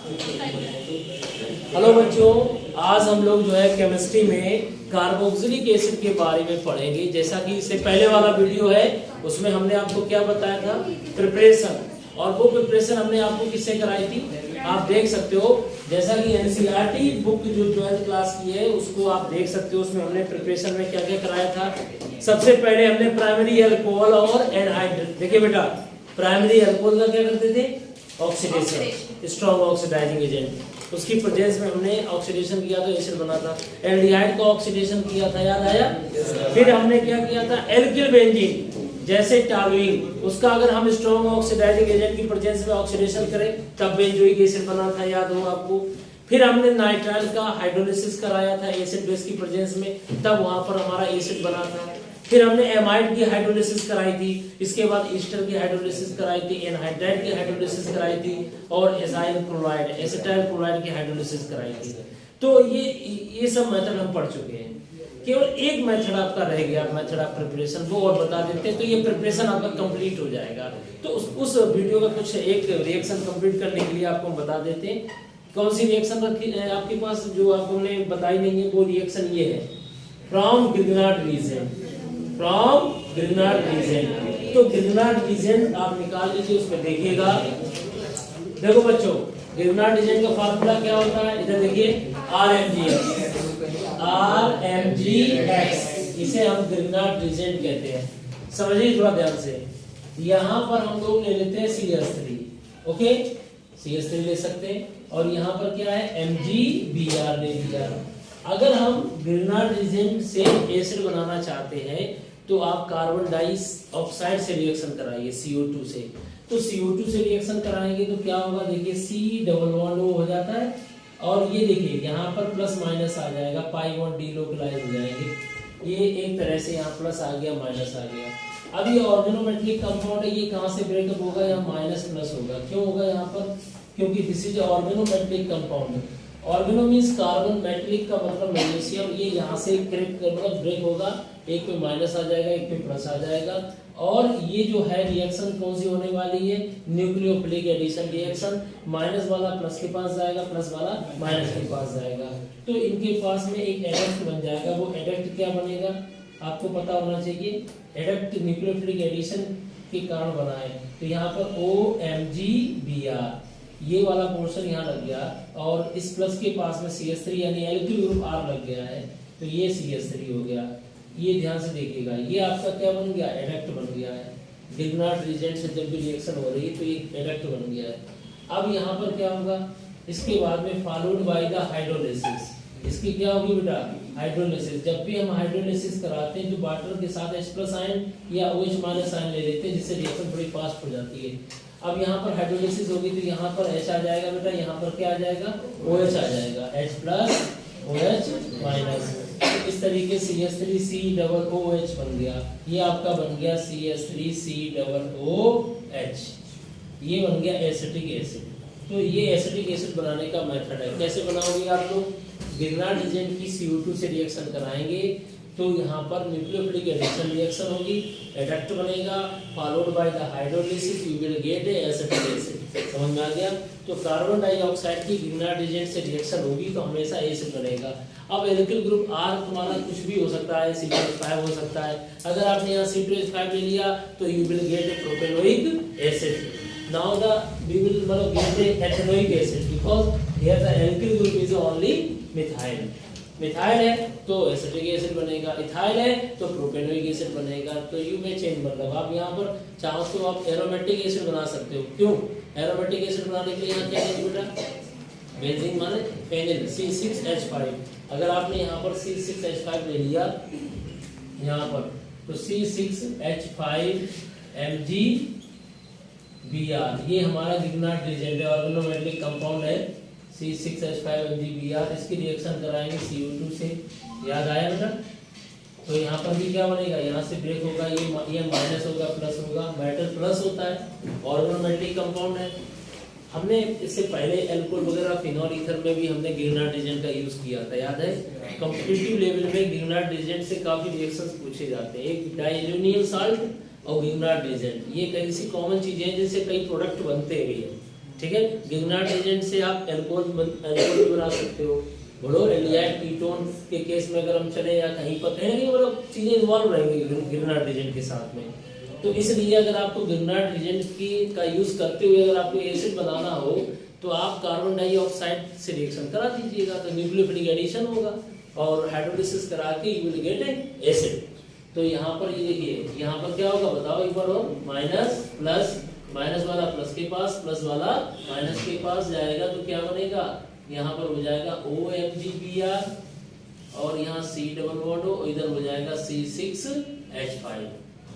Hello बच्चों, आज हम लोग जो है केमिस्ट्री में कार्बोक्सिलिक एसिड के बारे में पढ़ेंगे। जैसा कि इससे पहले वाला वीडियो है उसमें हमने आपको क्या बताया था, प्रिपरेशन। और वो प्रिपरेशन हमने आपको किससे कराई थी, आप देख सकते हो। जैसा कि एनसीईआरटी बुक जो 12th क्लास की है उसको आप देख सकते हो, उसमें हमने प्रिपरेशन में क्या क्या कराया था। सबसे पहले हमने प्राइमरी अल्कोहल और एनहाइड्रेट। देखिए बेटा, प्राइमरी अल्कोहल का क्या करते थे, ऑक्सीडेशन, स्ट्रॉन्ग ऑक्सीडाइजिंग एजेंट। उसकी प्रेजेंस में हमने ऑक्सीडेशन किया तो एसिड बना था। एल्डिहाइड का ऑक्सीडेशन किया था, याद आया। फिर हमने क्या किया था, एल्किल बेंजीन जैसे टॉलुइन, उसका अगर हम स्ट्रॉन्ग ऑक्सीडाइजिंग एजेंट की प्रेजेंस में ऑक्सीडेशन करें तब बेंजोइक एसिड बना था, याद हो आपको। फिर हमने नाइट्राइल का हाइड्रोलिसिस कराया था एसिड बेस की प्रेजेंस में, तब वहां पर हमारा एसिड बना था। फिर हमने एमाइड की हाइड्रोलिसिस कराई थी, इसके बाद ईस्टर की हाइड्रोलिसिस कराई थी, एनहाइड्राइड की हाइड्रोलिसिस कराई थी और एसाइल क्लोराइड, एसिटाइल क्लोराइड की हाइड्रोलिसिस कराई थी। तो ये सब मेथड हम पढ़ चुके हैं। केवल एक मेथड आपका रह गया, मेथड ऑफ प्रिपरेशन, वो और बता देते हैं तो ये प्रिपरेशन आपका कंप्लीट हो जाएगा। तो उस वीडियो का कुछ एक रिएक्शन कंप्लीट करने के लिए आपको हम बता देते हैं। कौन सी रिएक्शन रखी है आपके पास जो आपने बताई नहीं है, वो रिएक्शन ये है, from Grignard reason, from Grignard reason. तो ग्रिग्नार्ड रीजन आप निकाल लीजिए, उसमें देखिएगा। देखो बच्चों, ग्रिग्नार्ड रीजन का फार्मूला क्या होता है, इधर देखिए, RMGX, RMGX, इसे हम ग्रिग्नार्ड रीजन कहते हैं। समझिए थोड़ा ध्यान से। यहाँ पर हम लोग ले लेते हैं CH3, ओके, CH3 ले सकते हैं। और यहाँ पर क्या है, MgBr ले लिया। अगर हम ग्रिग्नार्ड रीजन से एसिड बनाना चाहते हैं तो आप कार्बन डाइऑक्साइड से रिएक्शन कराइए, CO2 से। तो CO2 से रिएक्शन कराएंगे तो क्या होगा, देखिए C डबल बॉन्ड O हो जाता है और ये देखिए यहाँ पर प्लस माइनस आ जाएगा, पाई बॉन्ड डीलोकलाइज हो जाएंगे। ये एक तरह से यहाँ प्लस आ गया, माइनस आ गया। अब ये ऑर्गेनोमेटेलिक कंपाउंड है, ये कहाँ से ब्रेकअप होगा, यहाँ माइनस प्लस होगा। क्यों होगा यहाँ पर, क्योंकि this is organometallic compound. Organo means carbon, metallic का मतलब मैग्नीशियम। ये यहाँ से मतलब ब्रेक होगा, एक पे माइनस आ जाएगा, एक पे प्लस आ जाएगा। और ये जो है रिएक्शन कौन सी होने वाली है, न्यूक्लियोफिलिक एडिशन रिएक्शन। माइनस वाला प्लस के पास जाएगा, प्लस वाला माइनस के पास जाएगा। तो इनके पास में एक एडक्ट बन जाएगा। वो एडक्ट क्या बनेगा आपको पता होना चाहिए। एडक्ट न्यूक्लियोफिलिक एडिशन के कारण बना है। तो यहाँ पर OMgBr ये वाला पोर्शन यहाँ लग गया और इस प्लस के पास में CH3 यानी एल्किल ग्रुप R लग गया है, तो ये CH3 हो गया। ये ध्यान से देखिएगा, ये आपका क्या बन गया, एडक्ट बन गया है। ग्रिग्नार्ड रीजन से जब भी रिएक्शन हो रही है तो ये एडक्ट बन गया है। अब यहाँ पर क्या होगा, इसके बाद में फॉलोड बाय द हाइड्रोलिसिस। इसकी क्या होगी बेटा, हाइड्रोलिसिस। जब भी हम हाइड्रोलिसिस कराते हैं तो वाटर के साथ H+ आयन या OH- आयन ले लेते हैं, जिससे रिएक्शन थोड़ी फास्ट हो जाती है। अब यहाँ पर हाइड्रोलिसिस होगी तो यहाँ पर H आ जाएगा बेटा, यहाँ पर क्या आ जाएगा, OH आ जाएगा, H+ OH-। इस तरीके से CH3COOH बन गया। ये आपका बन गया CH3COOH, ये बन गया एसिटिक एसिड। तो ये एसिटिक एसिड बनाने का मेथड है। कैसे बनाओगे आप लोग, ग्रिग्नार्ड रीजन की CO2 से रिएक्शन कराएंगे तो यहाँ पर न्यूक्लियोफिलिक एडिशन रिएक्शन होगी, एडक्ट बनेगा, followed by the hydrolysis, you will gate acetic acid. समझ में आ गया। तो कार्बन डाइऑक्साइड की ग्रिग्नार्ड रीजन से रिएक्शन होगी तो हमेशा एसिड बनेगा। अब एल्किल ग्रुप R तुम्हारा कुछ भी हो सकता है, C2H5 हो सकता है। अगर आपने यहाँ C2H5 ले लिया तो you will get propanoic acid. Now we will get ethanoic acid because here the alkyl group is only methyl. Methyl है तो एसिटिक एसिड बनेगा, इथाइल है तो प्रोपेनोइक एसिड बनेगा। तो यू में चेंज मतलब आप यहाँ पर चाहो तो आप एरोमेटिक एसिड बना सकते हो। क्यों, एरोमेटिक एसिड बनाने के लिए यहाँ क्या है बेटा, बेंजीन माने फेनिल, C6H5। अगर आपने यहाँ पर C6H5 ले लिया यहाँ पर तो C6H5 MgBr, ये हमारा ग्रिग्नार्ड रीजन है, ऑर्गेनोमेटेलिक कंपाउंड है C6H5 MgBr। इसकी रिएक्शन कराएंगे CO2 से, याद आया बेटा। तो यहाँ पर भी क्या बनेगा, यहाँ से ब्रेक होगा, ये माइनस होगा, प्लस होगा। मेटल प्लस होता है, ऑर्गेनोमेटेलिक कंपाउंड है। हमने इससे पहले एल्कोहल वगैरह फिनॉल ईथर में भी हमने ग्रिग्नार्ड रीजन का यूज किया था, याद है। कॉम्पिटिटिव लेवल में ग्रिग्नार्ड रीजन से काफी रिएक्शंस पूछे जाते हैं, एक डाइजोनियम साल्ट और ग्रिग्नार्ड रीजन। ये कई सी कॉमन चीजें हैं जिनसे कई प्रोडक्ट बनते भी हैं। ठीक है। गिरनार्ड एजेंट से आप एल्कोहल भी बना सकते हो। बोलो एल्डिहाइड कीटोन के केस में अगर हम चले या कहीं पर कहीं ना कहीं मतलब चीजें इन्वॉल्व रहेंगी गिरनार्ड एजेंट के साथ में। तो इसलिए अगर आपको गिरनार्ड एजेंट की का यूज करते हुए अगर आपको एसिड बनाना हो तो आप कार्बन डाइऑक्साइड से रिएक्शन करा दीजिएगा, तो न्यूक्लियोफिलिक एडिशन होगा और हाइड्रोलिसिस करा के you will get an acid. तो यहाँ पर ये देखिए यहाँ पर क्या होगा बताओ एक बार और, माइनस प्लस, माइनस वाला प्लस के पास, प्लस वाला माइनस के पास जाएगा तो क्या बनेगा, यहाँ पर हो जाएगा OMgBr और यहाँ C डबल बॉन्ड हो, इधर हो जाएगा C6H5।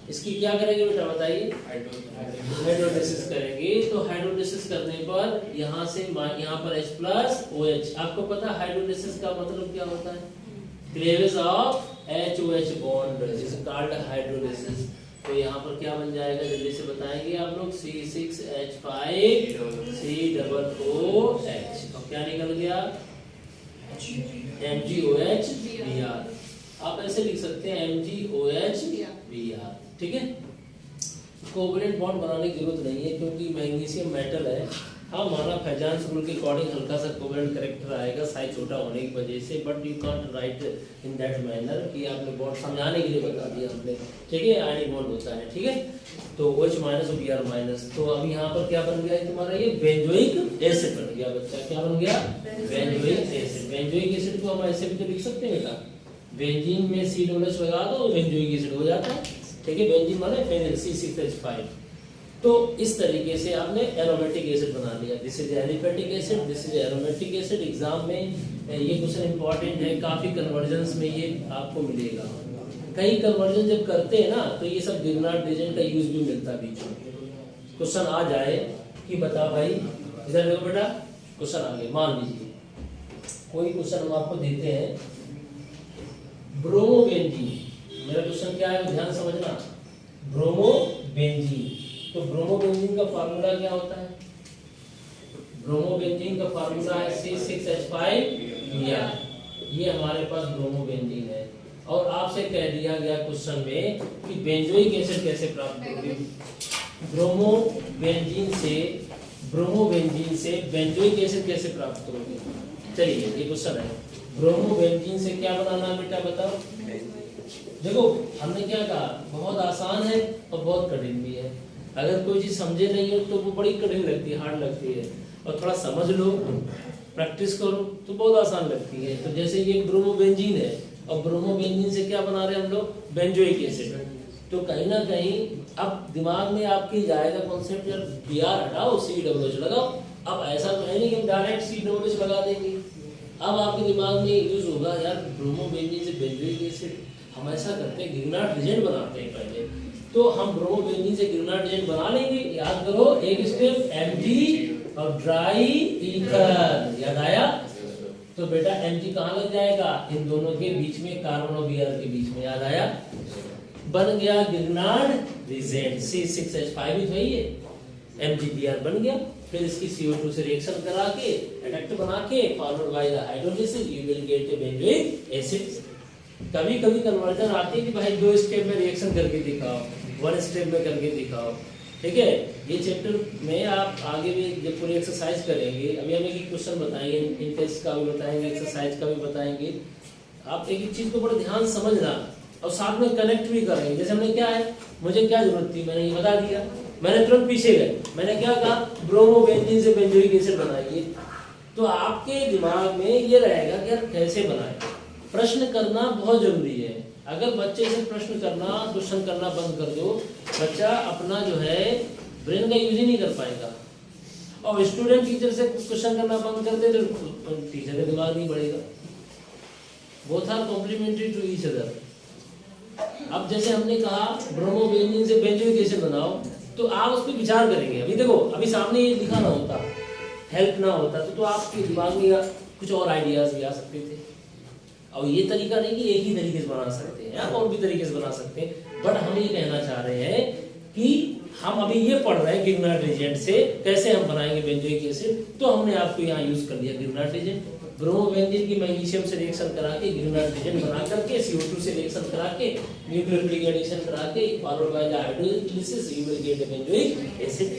इसकी क्या करेंगे बेटा बताइए, हाइड्रोलिसिस करेंगे। तो हाइड्रोलिसिस करने पर यहाँ से यहाँ पर H प्लस OH, आपको पता है हाइड्रोलिसिस का मतलब क्या होता है, cleavage of HOH bond is called hydrolysis. तो यहाँ पर क्या बन जाएगा जल्दी से बताएंगे आप लोग, C6H5 C डबल OH, तो क्या निकल गया MgOH Br। आप ऐसे लिख सकते हैं MgOH Br, ठीक है। कोवलेंट बॉन्ड बनाने की जरूरत नहीं है क्योंकि मैग्नीशियम मेटल है। हाँ माना फैजान्स रूल के अकॉर्डिंग हल्का सा कोवलेंट कैरेक्टर आएगा साइज छोटा होने की वजह से, but you can't right in that manner कि आपने बॉन्ड समझाने के लिए बता दिया हमने, ठीक है। आयनिक बॉन्ड होता है, ठीक है। तो OH माइनस और Br माइनस, तो अब यहाँ पर क्या बन गया तुम्हारा, ये बेंजोइक एसिड बन गया बच्चा। क्या बन गया, बेंजोइक एसिड। बेंजोइक एसिड को हम ऐसे भी तो लिख सकते हैं बेटा, बेंजीन में C₂H लगा दो बेंजोइक एसिड हो जाता है, ठीक है। बेंजीन माने फेनिल C6H5। तो इस तरीके से आपने एरोमेटिक एसिड बना लिया। This is aliphatic acid, this is aromatic acid. Exam में ये क्वेश्चन इंपॉर्टेंट है, काफी कन्वर्जन्स में ये आपको मिलेगा। कई कन्वर्जन जब करते हैं ना तो ये सब गिरनार्ड एजेंट का यूज भी मिलता है बीच में। क्वेश्चन आ जाए कि बता भाई, इधर देखो बेटा क्वेश्चन आ गया, मान लीजिए कोई क्वेश्चन हम आपको देते हैं, ब्रोमोबेंजीन। मेरा क्वेश्चन क्या है ध्यान समझना, ब्रोमोबेंजीन। तो ब्रोमोबेंजीन का फार्मूला क्या होता है, ब्रोमोबेंजीन का फार्मूला है C6H5Br। ये हमारे पास ब्रोमोबेंजीन है और आपसे कह दिया गया क्वेश्चन में कि बेंजोइक एसिड कैसे प्राप्त करोगे। ब्रोमोबेंजीन से बेंजोइक एसिड कैसे प्राप्त करोगे। चलिए ये क्वेश्चन है, ब्रोमोबेंजीन से क्या बनाना है बेटा बताओ। देखो हमने क्या कहा, बहुत आसान है और बहुत कठिन भी है। अगर कोई चीज समझे नहीं हो तो वो बड़ी कठिन लगती है, हार्ड लगती है, और थोड़ा समझ लो प्रैक्टिस करो तो बहुत आसान लगती है। तो जैसे ये ब्रोमोबेंजीन है और ब्रोमोबेंजीन से क्या बना रहे हैं हम लोग, बेंजोइक एसिड। तो कहीं ना कहीं अब दिमाग में आपके जाएगा कॉन्सेप्ट, यार Br हटाओ C₂H लगाओ। अब ऐसा तो है नहीं कि हम डायरेक्ट C₂H लगा देंगे। अब आपके दिमाग में यूज होगा यार ब्रोमोबेंजीन से बेंजोइक एसिड, हम ऐसा करते हैं गिरनार्ड एजेंट बनाते हैं पहले। तो हम ब्रोमोबेंजीन से गिरनार्ड एजेंट बना लेंगे। याद करो एक स्टेप Mg और ड्राई ईथर, याद आया। तो बेटा Mg कहाँ लग जाएगा, इन दोनों के बीच में, कार्बन और Br के बीच में, याद आया। बन गया गिरनार्ड एजेंट, C6H5 ही तो है, MgBr बन गया। फिर इसकी CO2 से रिएक्शन करा के एडक्ट बना के forward by the hydrolysis you will gate A benzoic acid. कभी कभी कन्वर्जन आती है कि भाई 2 स्टेप में रिएक्शन करके दिखाओ, 1 स्टेप में करके दिखाओ, ठीक है। ये चैप्टर में आप आगे भी जब पूरी एक्सरसाइज करेंगे, अभी हम एक क्वेश्चन बताएंगे, इन टेस्ट का भी बताएंगे, एक्सरसाइज का भी बताएंगे। आप एक एक चीज को बड़ा ध्यान समझना और साथ में कनेक्ट भी करेंगे। जैसे हमने क्या है, मुझे क्या जरूरत थी, मैंने ये बता दिया, मैंने तुरंत पीछे गए, मैंने क्या कहा, ब्रोमोबेंजीन से बेंजोइक एसिड बनाइए। तो आपके दिमाग में ये रहेगा कि यार कैसे बनाए। प्रश्न करना बहुत जरूरी है। अगर बच्चे से प्रश्न करना, क्वेश्चन करना बंद कर दो, बच्चा अपना जो है ब्रेन का यूज ही नहीं कर पाएगा। और स्टूडेंट टीचर से क्वेश्चन करना बंद कर दे तो टीचर का दिमाग नहीं बढ़ेगा। Both are complementary to each other. अब जैसे हमने कहा ब्रोमोबेंजीन से बेंजोइक एसिड बनाओ, तो आप उस पर विचार करेंगे। अभी देखो, अभी सामने ये लिखा ना होता, हेल्प ना होता, तो आपके दिमाग में कुछ और आइडियाज भी आ सकते थे। और ये तरीका नहीं कि एक ही तरीके से बना सकते हैं, और भी तरीके से बना सकते हैं। बट हम ये कहना चाह रहे हैं कि हम अभी ये पढ़ रहे हैं गिरनार्ड एजेंट से कैसे हम बनाएंगे बेंजोइक एसिड। तो हमने आपको यहाँ यूज कर लिया गिरनार्ड एजेंट। ब्रोमोबेंजीन की मैग्नीशियम से रिएक्शन करा के गिरनार्ड एजेंट बना करके CO2 से रिएक्शन करा के न्यूक्लियोफिलिक एडिशन करा के forward by the hydrolysis you will get a benzoic acid.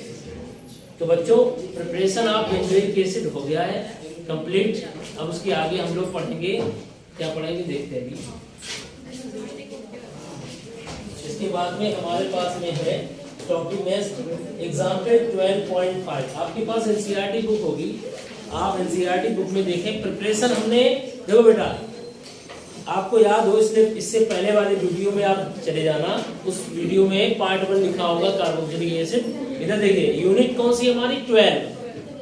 तो तो बच्चों प्रिपरेशन ऑफ बेंजोइक एसिड हो गया है कंप्लीट। अब उसके आगे हम लोग पढ़ेंगे, क्या पढ़ेंगे देखते हैं अभी। इसके बाद में हमारे पास में है टॉपिक में एग्जाम्पल 12.5। आपके पास एनसीईआरटी बुक होगी, आप एनसीईआरटी बुक में देखें प्रिपरेशन हमने, देखो बेटा आपको याद हो इसलिए इससे पहले वाले वीडियो में आप चले जाना, उस वीडियो में पार्ट 1 लिखा होगा कार्बोक्सिलिक एसिड। इधर देखिए यूनिट कौन सी हमारी 12,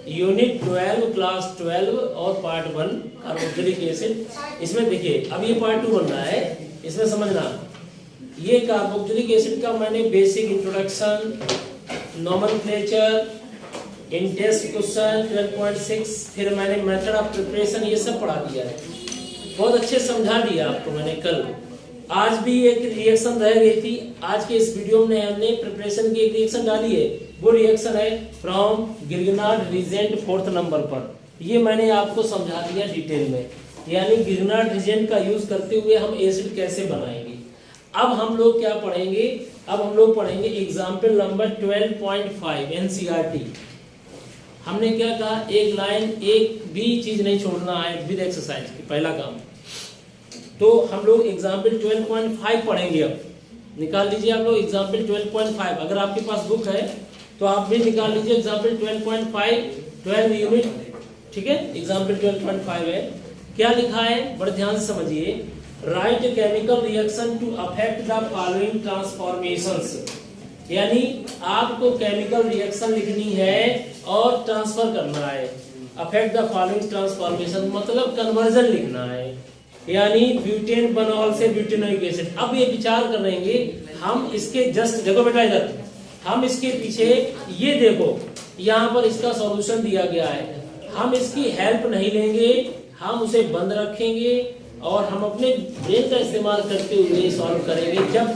यूनिट 12 क्लास 12 और पार्ट 1 कार्बोक्सिलिक एसिड। इसमें देखिए अब ये पार्ट 2 बन रहा है, इसमें समझना ये कार्बोक्सिलिक एसिड का मैंने बेसिक इंट्रोडक्शन, नोमेनक्लेचर, इन टेस्ट क्वेश्चन 12.6, फिर मैंने मेथड ऑफ प्रिपरेशन ये सब पढ़ा दिया है, बहुत अच्छे समझा दिया आपको मैंने कल। आज भी एक रिएक्शन रह गई थी, आज के इस वीडियो में हमने प्रिपरेशन की एक रिएक्शन डाली है, वो रिएक्शन है फ्रॉम गिरगनार्ड रिजेंट 4th नंबर पर। ये मैंने आपको समझा दिया डिटेल में, यानी गिरगनार्ड रिजेंट का यूज करते हुए हम एसिड कैसे बनाएंगे। अब हम लोग क्या पढ़ेंगे, अब हम लोग पढ़ेंगे एग्जाम्पल नंबर 12.5 एनसीईआरटी। हमने क्या कहा, एक लाइन एक भी चीज नहीं छोड़ना है विद एक्सरसाइज की, पहला काम। तो हम लोग एग्जाम्पल 12.5 पढ़ेंगे। अब निकाल लीजिए आप लोग एग्जाम्पल 12.5, अगर आपके पास बुक है तो आप भी निकाल लीजिए एग्जाम्पल 12.5, 12 यूनिट, ठीक है। एग्जाम्पल 12.5 है, क्या लिखा है बड़े ध्यान से समझिए। Write chemical reaction to affect the following transformations, यानी आपको केमिकल रिएक्शन लिखनी है और ट्रांसफर करना है। अफेक्ट द फॉलोइंग ट्रांसफॉर्मेशन मतलब कन्वर्जन लिखना है, यानी ब्यूटेन बनॉल से ब्यूटेनोइक एसिड। अब ये विचार करेंगे हम इसके जस्ट, देखो बेटा इधर हम इसके पीछे ये देखो यहाँ पर इसका सॉल्यूशन दिया गया है, हम इसकी हेल्प नहीं लेंगे, हम उसे बंद रखेंगे और हम अपने ब्रेन का इस्तेमाल करते हुए सॉल्व करेंगे। जब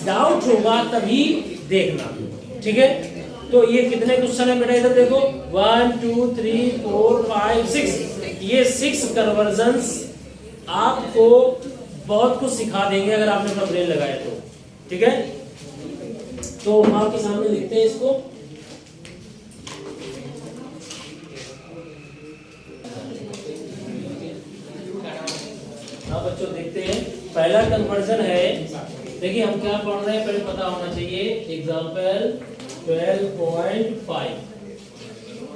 डाउट होगा तभी देखना, ठीक है। तो ये कितने क्वेश्चन है बेटा, इधर देखो 1 2 3 4 5 6, ये 6 कन्वर्जन्स आपको बहुत कुछ सिखा देंगे अगर आपने अपना ब्रेन लगाया तो, ठीक है। तो हम आपके सामने लिखते हैं इसको। हाँ बच्चों देखते हैं, पहला कन्वर्जन है, देखिए हम क्या पढ़ रहे हैं पहले पता होना चाहिए। Example 12.5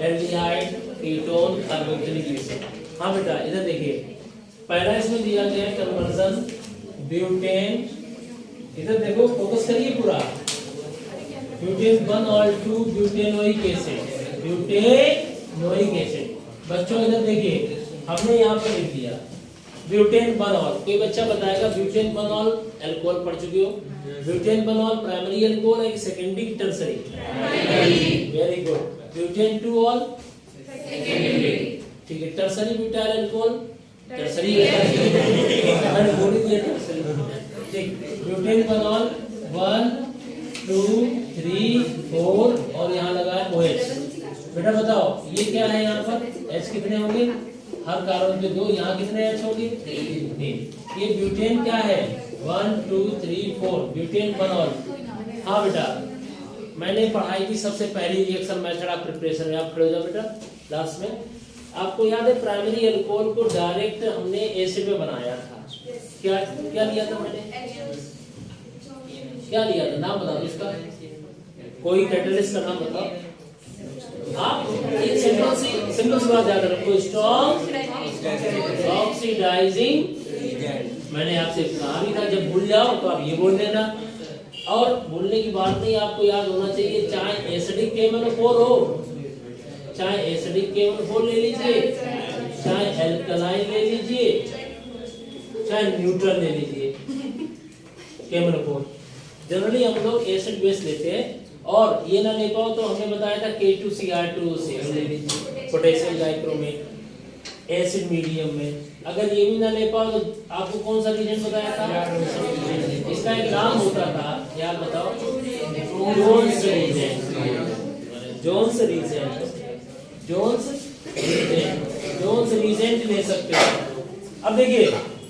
aldehyde ketone carboxylic acid. हाँ बेटा इधर देखिए पहला इसमें दिया गया है कन्वर्जन ब्यूटेन, इधर देखो फोकस करिए पूरा, ब्यूटेन 1 और 2 ब्यूटेनोइक एसिड, ब्यूटेनोइक एसिड। बच्चों इधर देखिए हमने यहाँ पे लिख दिया ब्यूटेन बनॉल। कोई बच्चा बताएगा ब्यूटेन बनॉल अल्कोहल पढ़ चुके हो, ब्यूटेन बनॉल प्राइमरी अल्कोहल है कि secondary tertiary? Very good. Butane 2 all secondary, ठीक है। टर्सरी ब्यूटाइल अल्कोहल टर्सरी मैंने बोल ही दिया टर्सरी, ठीक। ब्यूटेन बनॉल 1 2 3 4 और यहाँ लगा है OH। बेटा बताओ ये क्या है, यहाँ पर H कितने होंगे, हर कार्बन पे 2, यहाँ कितने H होंगे 3। ये ब्यूटेन क्या है 1 2 3 4 ब्यूटेन बनॉल। हाँ बेटा मैंने पढ़ाई थी सबसे पहली रिएक्शन मेथड ऑफ प्रिपरेशन में, आप खड़े हो जाओ बेटा लास्ट में। आपको याद है प्राइमरी अल्कोहल को डायरेक्ट हमने एसिड में बनाया था, क्या क्या लिया था मैंने, क्या लिया था, नाम बताओ इसका, कोई कैटलिस्ट का नाम बताओ। आप एक सिंपल सी बात याद रखो, स्ट्रॉन्ग ऑक्सीडाइजिंग। मैंने आपसे कहा भी था जब भूल जाओ तो आप ये बोल देना, और बोलने की बात नहीं, आपको याद होना चाहिए चाहे एसिडिक KMnO4 हो, चाहे एसिडिक KMnO4 ले लीजिए, चाहे एल्कलाइन ले लीजिए, चाहे न्यूट्रल ले लीजिए KMnO4। जनरली हम लोग एसिड बेस लेते हैं, और ये ना ले पाओ तो हमने बताया था K2Cr2O ले लीजिए, पोटेशियम डाइक्रोमेट एसिड मीडियम में। अगर ये भी ना ले पाओ तो आपको कौन सा रीजन बताया था, इसका एक नाम होता था, याद बताओ, Jones reagent, Jones reagent, Jones reagent, Jones reagent ले सकते हो। अब देखिए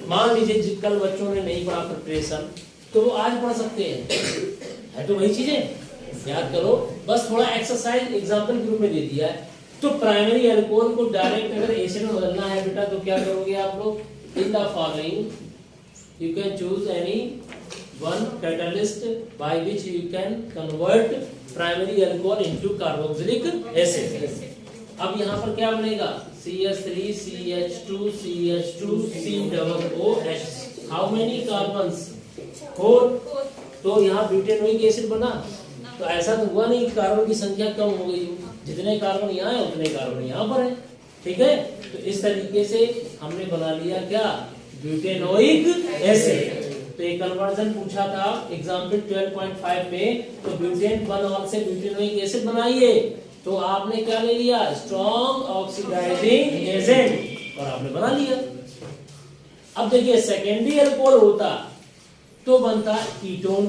मान लीजिए कल बच्चों ने नहीं पढ़ा प्रिपरेशन, तो वो आज पढ़ सकते हैं, है तो वही चीजें। याद करो, बस थोड़ा एक्सरसाइज एग्जांपल के रूप में दे दिया है। तो प्राइमरी अल्कोहल को डायरेक्ट अगर एसिड में बदलना है बेटा तो क्या करोगे आप लोग, in the following you can choose any one catalyst by which you can convert primary alcohol into carboxylic acid. अब यहाँ पर क्या बनेगा, CH3 CH2 CH2 COOH। How many carbons, 4। तो यहाँ ब्यूटेनोइक एसिड बना। तो ऐसा तो हुआ नहीं कि कार्बन की संख्या कम हो गई, जितने कार्बन यहाँ है उतने कार्बन यहाँ पर है। ठीक है, तो इस तरीके से हमने बना लिया क्या, ब्यूटेनोइक एसिड। तो एक कन्वर्जन पूछा था एग्जाम्पल 12.5 में, तो ब्यूटेन 1 से ब्यूटेनोइक एसिड बनाइए। तो आपने क्या ले लिया, स्ट्रॉन्ग ऑक्सीडाइजिंग एजेंट, और आपने बना लिया। अब देखिए सेकेंडरी अल्कोहल होता तो बनता कीटोन,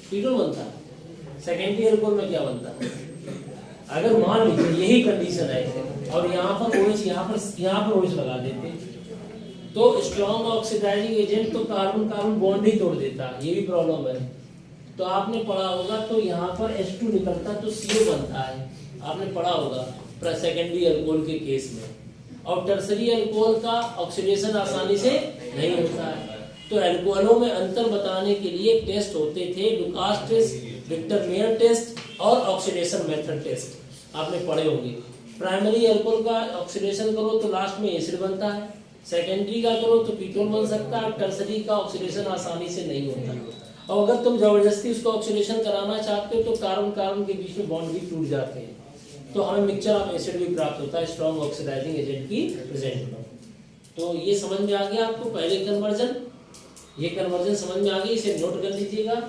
कीटोन बनता। सेकेंडरी अल्कोहल में क्या बनता, अगर मान लीजिए यही कंडीशन है और यहाँ पर OH यहाँ पर OH लगा देते तो स्ट्रॉन्ग ऑक्सीडाइजिंग एजेंट तो कार्बन कार्बन बॉन्ड ही तोड़ देता, ये भी प्रॉब्लम है। तो आपने पढ़ा होगा, तो यहाँ पर H2 निकलता तो CO बनता है, आपने पढ़ा होगा सेकेंडरी अल्कोहल के केस में। और टर्सरी अल्कोहल का ऑक्सीडेशन आसानी से नहीं होता है। तो अल्कोहलों में अंतर बताने के लिए टेस्ट होते थे, Lucas test, Victor Meyer test और ऑक्सीडेशन मेथड टेस्ट, आपने पढ़े होंगे। प्राइमरी अल्कोहल का ऑक्सीडेशन करो तो लास्ट में एसिड बनता है, सेकेंडरी का करो तो कीटोन बन सकता है, टर्सरी का ऑक्सीडेशन आसानी से नहीं होता। और अगर तुम जबरदस्ती उसको ऑक्सीडेशन कराना चाहते हो तो कार्बन कार्बन के बीच में बॉन्ड भी टूट जाते हैं, तो हमें मिक्सचर ऑफ एसिड भी प्राप्त होता है स्ट्रॉन्ग ऑक्सीडाइजिंग एजेंट की प्रेजेंट में। तो ये समझ में आ गया आपको पहले कन्वर्जन, ये कन्वर्जन समझ में आ गई, इसे नोट कर लीजिएगा,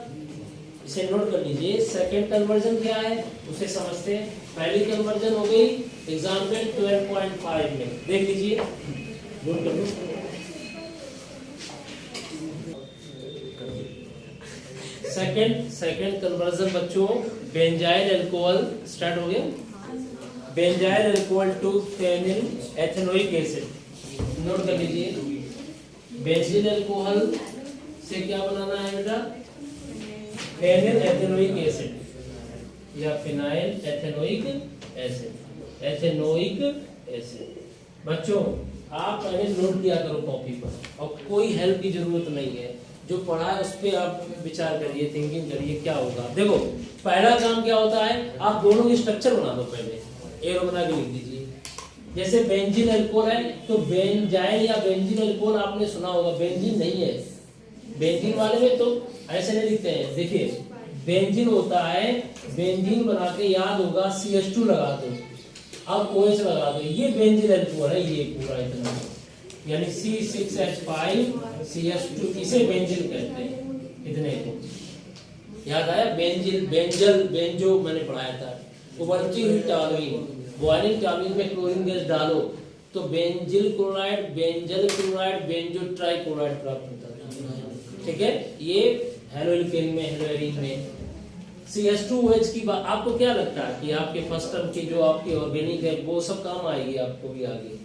इसे नोट कर लीजिए। सेकंड कन्वर्जन क्या है उसे समझते हैं। पहली कन्वर्जन हो गई एग्जाम्पल 12.5 में, देख लीजिए, नोट कर लो। सेकंड कन्वर्जन बच्चों, बेंजाइल अल्कोहल स्टार्ट हो गया, benzyl alcohol to phenyl ethanoic acid, note कर लीजिए। बेंजील अल्कोहल से क्या बनाना है बेटा, फेनिल एथेनोइक एसिड या phenyl ethanoic acid, ethanoic acid. बच्चों आप पहले नोट किया करो कॉपी पर, और कोई हेल्प की जरूरत नहीं है, जो पढ़ा है उस पर आप विचार करिए, थिंकिंग करिए क्या होगा। देखो पहला काम क्या होता है, आप दोनों की स्ट्रक्चर बना दो, पहले एरो बना के लिख दीजिए। जैसे बेंजीन अल्कोहल है तो बेंजाइल या बेंजीन अल्कोहल आपने सुना होगा, बेंजीन नहीं है, बेंजीन वाले में तो ऐसे नहीं लिखते हैं। देखिए बेंजीन होता है, बेंजीन बना के याद होगा CH2 लगा दो, अब OH लगा दो, ये बेंजीन अल्कोहल है, ये पूरा इतना, यानी C6H5 CH2, इसे बेंजीन कहते हैं। इतने को याद आया, बेंजीन बेंजल बेंजो मैंने पढ़ाया था। उबलती हुई टॉलुइन, बॉइलिंग टॉलुइन में क्लोरीन गैस डालो तो benzyl chloride, benzal chloride, benzo trichloride प्राप्त होता है। ठीक है, ये हेलोइलिन में, हेलोइरिन में। CH2OH की बात आपको क्या लगता है कि आपके फर्स्ट टर्म की जो आपकी ऑर्गेनिक है वो सब काम आएगी आपको भी आगे।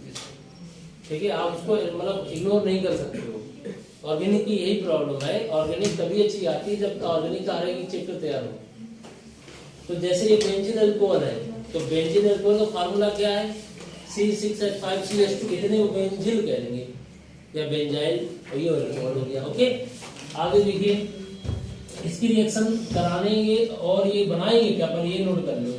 ठीक है, आप उसको मतलब इग्नोर नहीं कर सकते हो। ऑर्गेनिक की यही प्रॉब्लम है, ऑर्गेनिक तभी अच्छी आती है जब ऑर्गेनिक का हर एक चैप्टर तैयार हो। तो जैसे ये बेंजीन अल्कोहल है तो बेंजीन अल्कोहल का फार्मूला क्या है, C6H5CH2, इतने को बेंजिल कह देंगे या बेंजाइल, ये अल्कोहल हो गया। ओके, आगे देखिए, इसकी रिएक्शन कराएंगे और ये बनाएंगे क्या, पर ये नोट कर लो।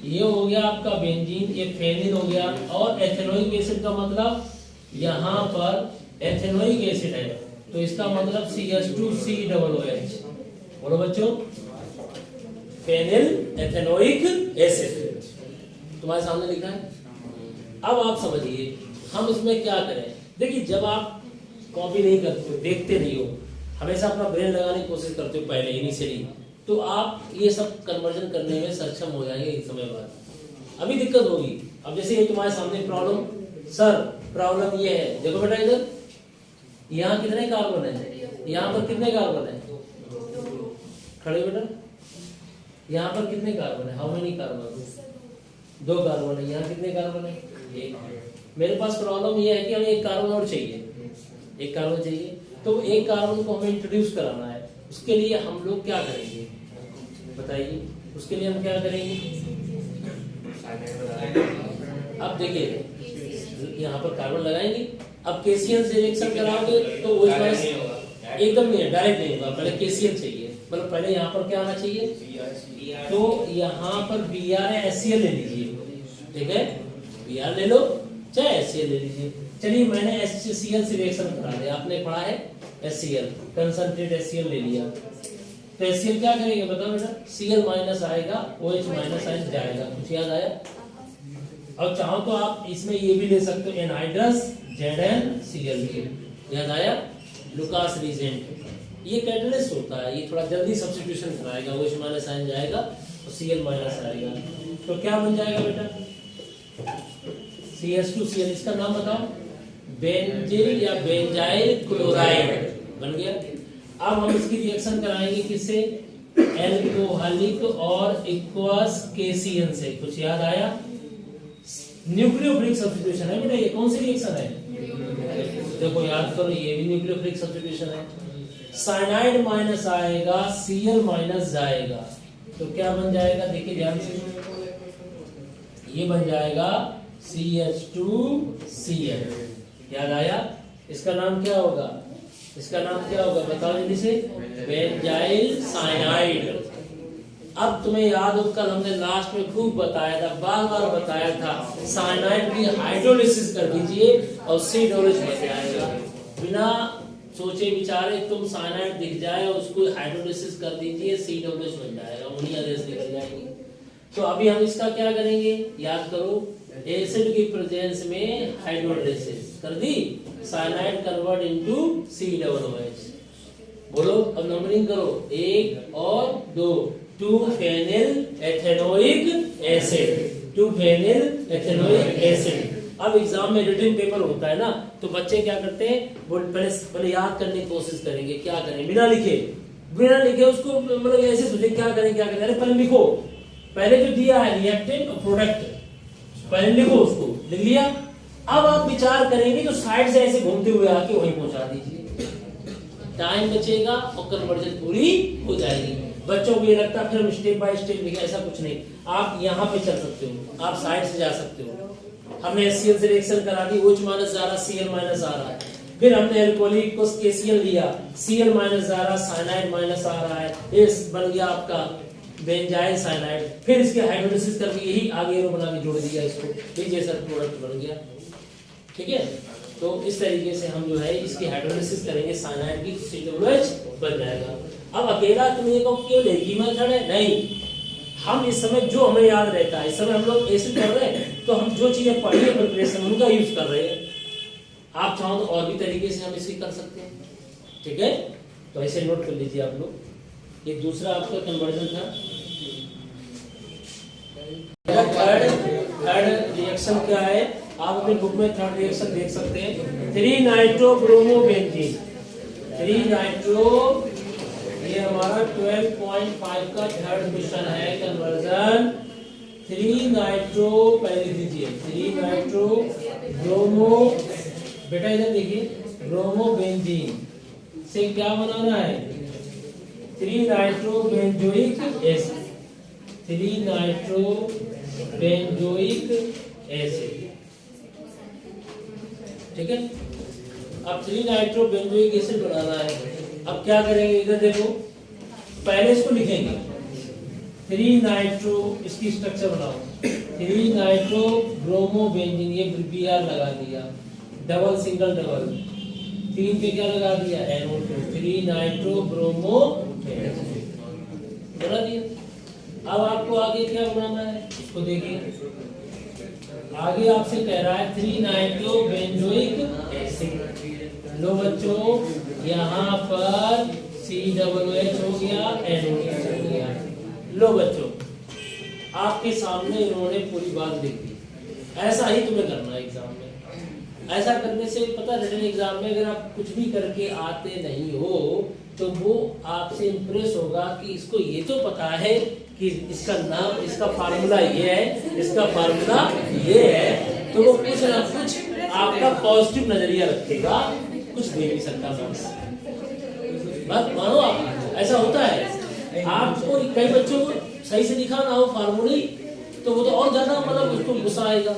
ये हो गया आपका बेंजीन, ये फेनिल हो गया, और एथेनोइक एसिड का मतलब यहाँ पर एथेनोइक एसिड है तो इसका मतलब CH2COOH। बोलो बच्चों, फेनिल एथेनोइक एसिड तुम्हारे सामने लिखा है। अब आप समझिए हम इसमें क्या करें। देखिए जब आप कॉपी नहीं करते हो, देखते नहीं हो, हमेशा अपना ब्रेन लगाने की कोशिश करते हो पहले इनिशियली, तो आप ये सब कन्वर्जन करने में सक्षम हो जाएंगे एक समय बाद। अभी दिक्कत होगी। अब जैसे ये तुम्हारे सामने प्रॉब्लम, सर प्रॉब्लम ये है, देखो बेटा इधर यहाँ कितने कार्बन है, यहाँ पर कितने कार्बन है, खड़े बेटा, यहाँ पर कितने कार्बन है, हाउ मेनी कार्बन, 2 कार्बन है, यहाँ कितने कार्बन है, 1। मेरे पास प्रॉब्लम ये है कि हमें 1 कार्बन और चाहिए, 1 कार्बन चाहिए, तो 1 कार्बन को हमें इंट्रोड्यूस कराना है। उसके लिए हम लोग क्या करेंगे बताइए। उसके लिए हम क्या करेंगे, अब देखिए यहाँ पर कार्बन लगाएंगे, अब केसीएल से रिएक्शन कराओगे तो वो एकदम नहीं है, डायरेक्ट नहीं होगा, पहले केसीएल चाहिए, मतलब पहले यहाँ पर क्या आना चाहिए, तो यहाँ पर बी आर है, एस सी एल ले लीजिए, ठीक है, बी आर ले लो चाहे एस सी एल ले लीजिए। चलिए मैंने एस सी एल से रिएक्शन करा दिया, आपने पढ़ा है S C L, concentrate S C L ले लिया, तो एस सी एल क्या करेंगे बताओ बेटा, सी एल माइनस आएगा, ओ एच माइनस आइंस जाएगा, कुछ याद आया? और चाहो तो आप इसमें ये भी ले सकते हो एनहाइड्रस ZnCl, याद आया? लुकास रीजेंट, ये कैटलिस्ट होता है, ये थोड़ा जल्दी सब्स्टिट्यूशन कराएगा, OH माइनस आयन जाएगा और Cl माइनस आएगा, तो क्या बन जाएगा बेटा, CH2Cl, इसका नाम बताओ, बेंजिल या बेंजाइल क्लोराइड बन गया। अब हम इसकी रिएक्शन कराएंगे किससे, एल्कोहलिक और एक्वस KCl से, कुछ याद आया? न्यूक्लियोफिलिक सब्स्टिट्यूशन है बेटा, ये कौन सी रिएक्शन है, देखो याद करो, ये भी न्यूक्लियोफिलिक सब्स्टिट्यूशन है, साइनाइड माइनस आएगा, Cl माइनस जाएगा, तो क्या बन जाएगा, देखिए ध्यान से, ये बन जाएगा CH2Cl, याद आया? इसका नाम क्या होगा, इसका नाम क्या होगा बताओ जल्दी से, बेंजाइल साइनाइड। अब तुम्हें याद हो, कल हमने लास्ट में खूब बताया था, बार बार बताया था, साइनाइड की हाइड्रोलिसिस कर दीजिए और COH बन जाएगा, बिना सोचे विचारे तुम साइनाइड दिख जाए और उसको हाइड्रोलिसिस कर दीजिए, COH बन जाएगा, अमोनिया गैस निकल जाएगी। तो अभी हम इसका क्या करेंगे, याद करो, एसिड की प्रेजेंस में हाइड्रोलिसिस कर दी, साइनाइड कन्वर्ट इनटू COOH, बोलो अब नंबरिंग करो, 1 और 2, 2-फेनिल एथेनोइक एसिड, 2-फेनिल एथेनोइक एसिड। अब एग्जाम में रिटन पेपर होता है ना, तो बच्चे क्या करते हैं, वो पहले याद करने की कोशिश करेंगे, क्या करें, बिना लिखे उसको, मतलब ऐसे सोचे क्या करें, अरे पहले लिखो, पहले जो दिया है रिएक्टेंट और प्रोडक्ट, पहले लिखो, उसको लिख लिया, अब आप विचार करेंगे जो साइड से ऐसे घूमते हुए आके वहीं पहुंचा दीजिए, टाइम बचेगा और कन्वर्जन पूरी हो जाएगी। बच्चों को ये लगता है फिर हम स्टेप बाय स्टेप लिखे, ऐसा कुछ नहीं, आप यहाँ पे चल सकते हो, आप साइड से जा सकते हो। हमने HCl से रिएक्शन करा दी, OH माइनस जा रहा, Cl माइनस आ रहा है, फिर हमने एल्कोहलिक को KCl लिया, Cl माइनस जा रहा, साइनाइड माइनस आ रहा है, इस बन गया आपका बेंजाइल साइनाइड, फिर इसके हाइड्रोलिसिस करके यही आगे एरो बना के जोड़ दिया इसको, ये जैसा प्रोडक्ट बन गया, ठीक है। तो इस तरीके से हम जो है इसकी हाइड्रोलिसिस करेंगे, साइनाइड की COH बन जाएगा। अब अकेला तुम ये कहो केवल एक ही मेथड है, नहीं, हम इस समय जो हमें याद रहता है, इस समय हम लोग ऐसे कर रहे हैं, तो हम जो चीजें पढ़ी है प्रिपरेशन उनका यूज कर रहे हैं, आप चाहो तो और भी तरीके से हम इसे कर सकते हैं, ठीक है, तो ऐसे नोट कर लीजिए आप लोग। एक दूसरा आपका कन्वर्जन था, थर्ड रिएक्शन क्या है, आप अपनी बुक में थर्ड रिएक्शन देख सकते हैं, 3-नाइट्रोब्रोमोबेंजीन, 3-नाइट्रो, ये हमारा 12.5 का थर्ड क्वेश्चन है, कन्वर्जन 3-नाइट्रो, पहले लिख दीजिए, 3-नाइट्रो ब्रोमो, बेटा इधर देखिए, ब्रोमोबेंजीन से क्या बनाना है, 3-नाइट्रो बेंजोइक एसिड, 3-नाइट्रो बेंजोइक एसिड, ठीक है। अब 3-नाइट्रो बेंजोइक एसिड बनाना है, अब क्या करेंगे, इधर देखो, पहले इसको लिखेंगे, 3-नाइट्रो, इसकी स्ट्रक्चर बनाओ, 3-नाइट्रो ब्रोमोबेंजीन, ये Br लगा दिया, डबल सिंगल डबल, 3 पे क्या लगा दिया, NO2, 3-नाइट्रो ब्रोमोबेंजीन बना दिया। अब आपको आगे क्या बनाना है, इसको देखिए, आगे आपसे कह रहा है 3-नाइट्रो बेंजोइक एसिड, लो बच्चों, यहाँ पर COOH हो गया, NO2 हो गया, लो बच्चों, आपके सामने इन्होंने पूरी बात लिख दी, ऐसा ही तुम्हें करना है एग्जाम में। ऐसा करने से पता, रिटन एग्जाम में अगर आप कुछ भी करके आते नहीं हो तो वो आपसे इम्प्रेस होगा कि इसको ये तो पता है कि इसका नाम, इसका फार्मूला ये है, इसका फार्मूला ये है, तो वो कुछ ना कुछ आपका पॉजिटिव नजरिया रखेगा, कुछ दे नहीं सकता बात मानो आप, ऐसा होता है। आपको कई बच्चों को सही से लिखा ना हो फार्मूले तो वो तो और ज्यादा मतलब उसको गुस्सा आएगा।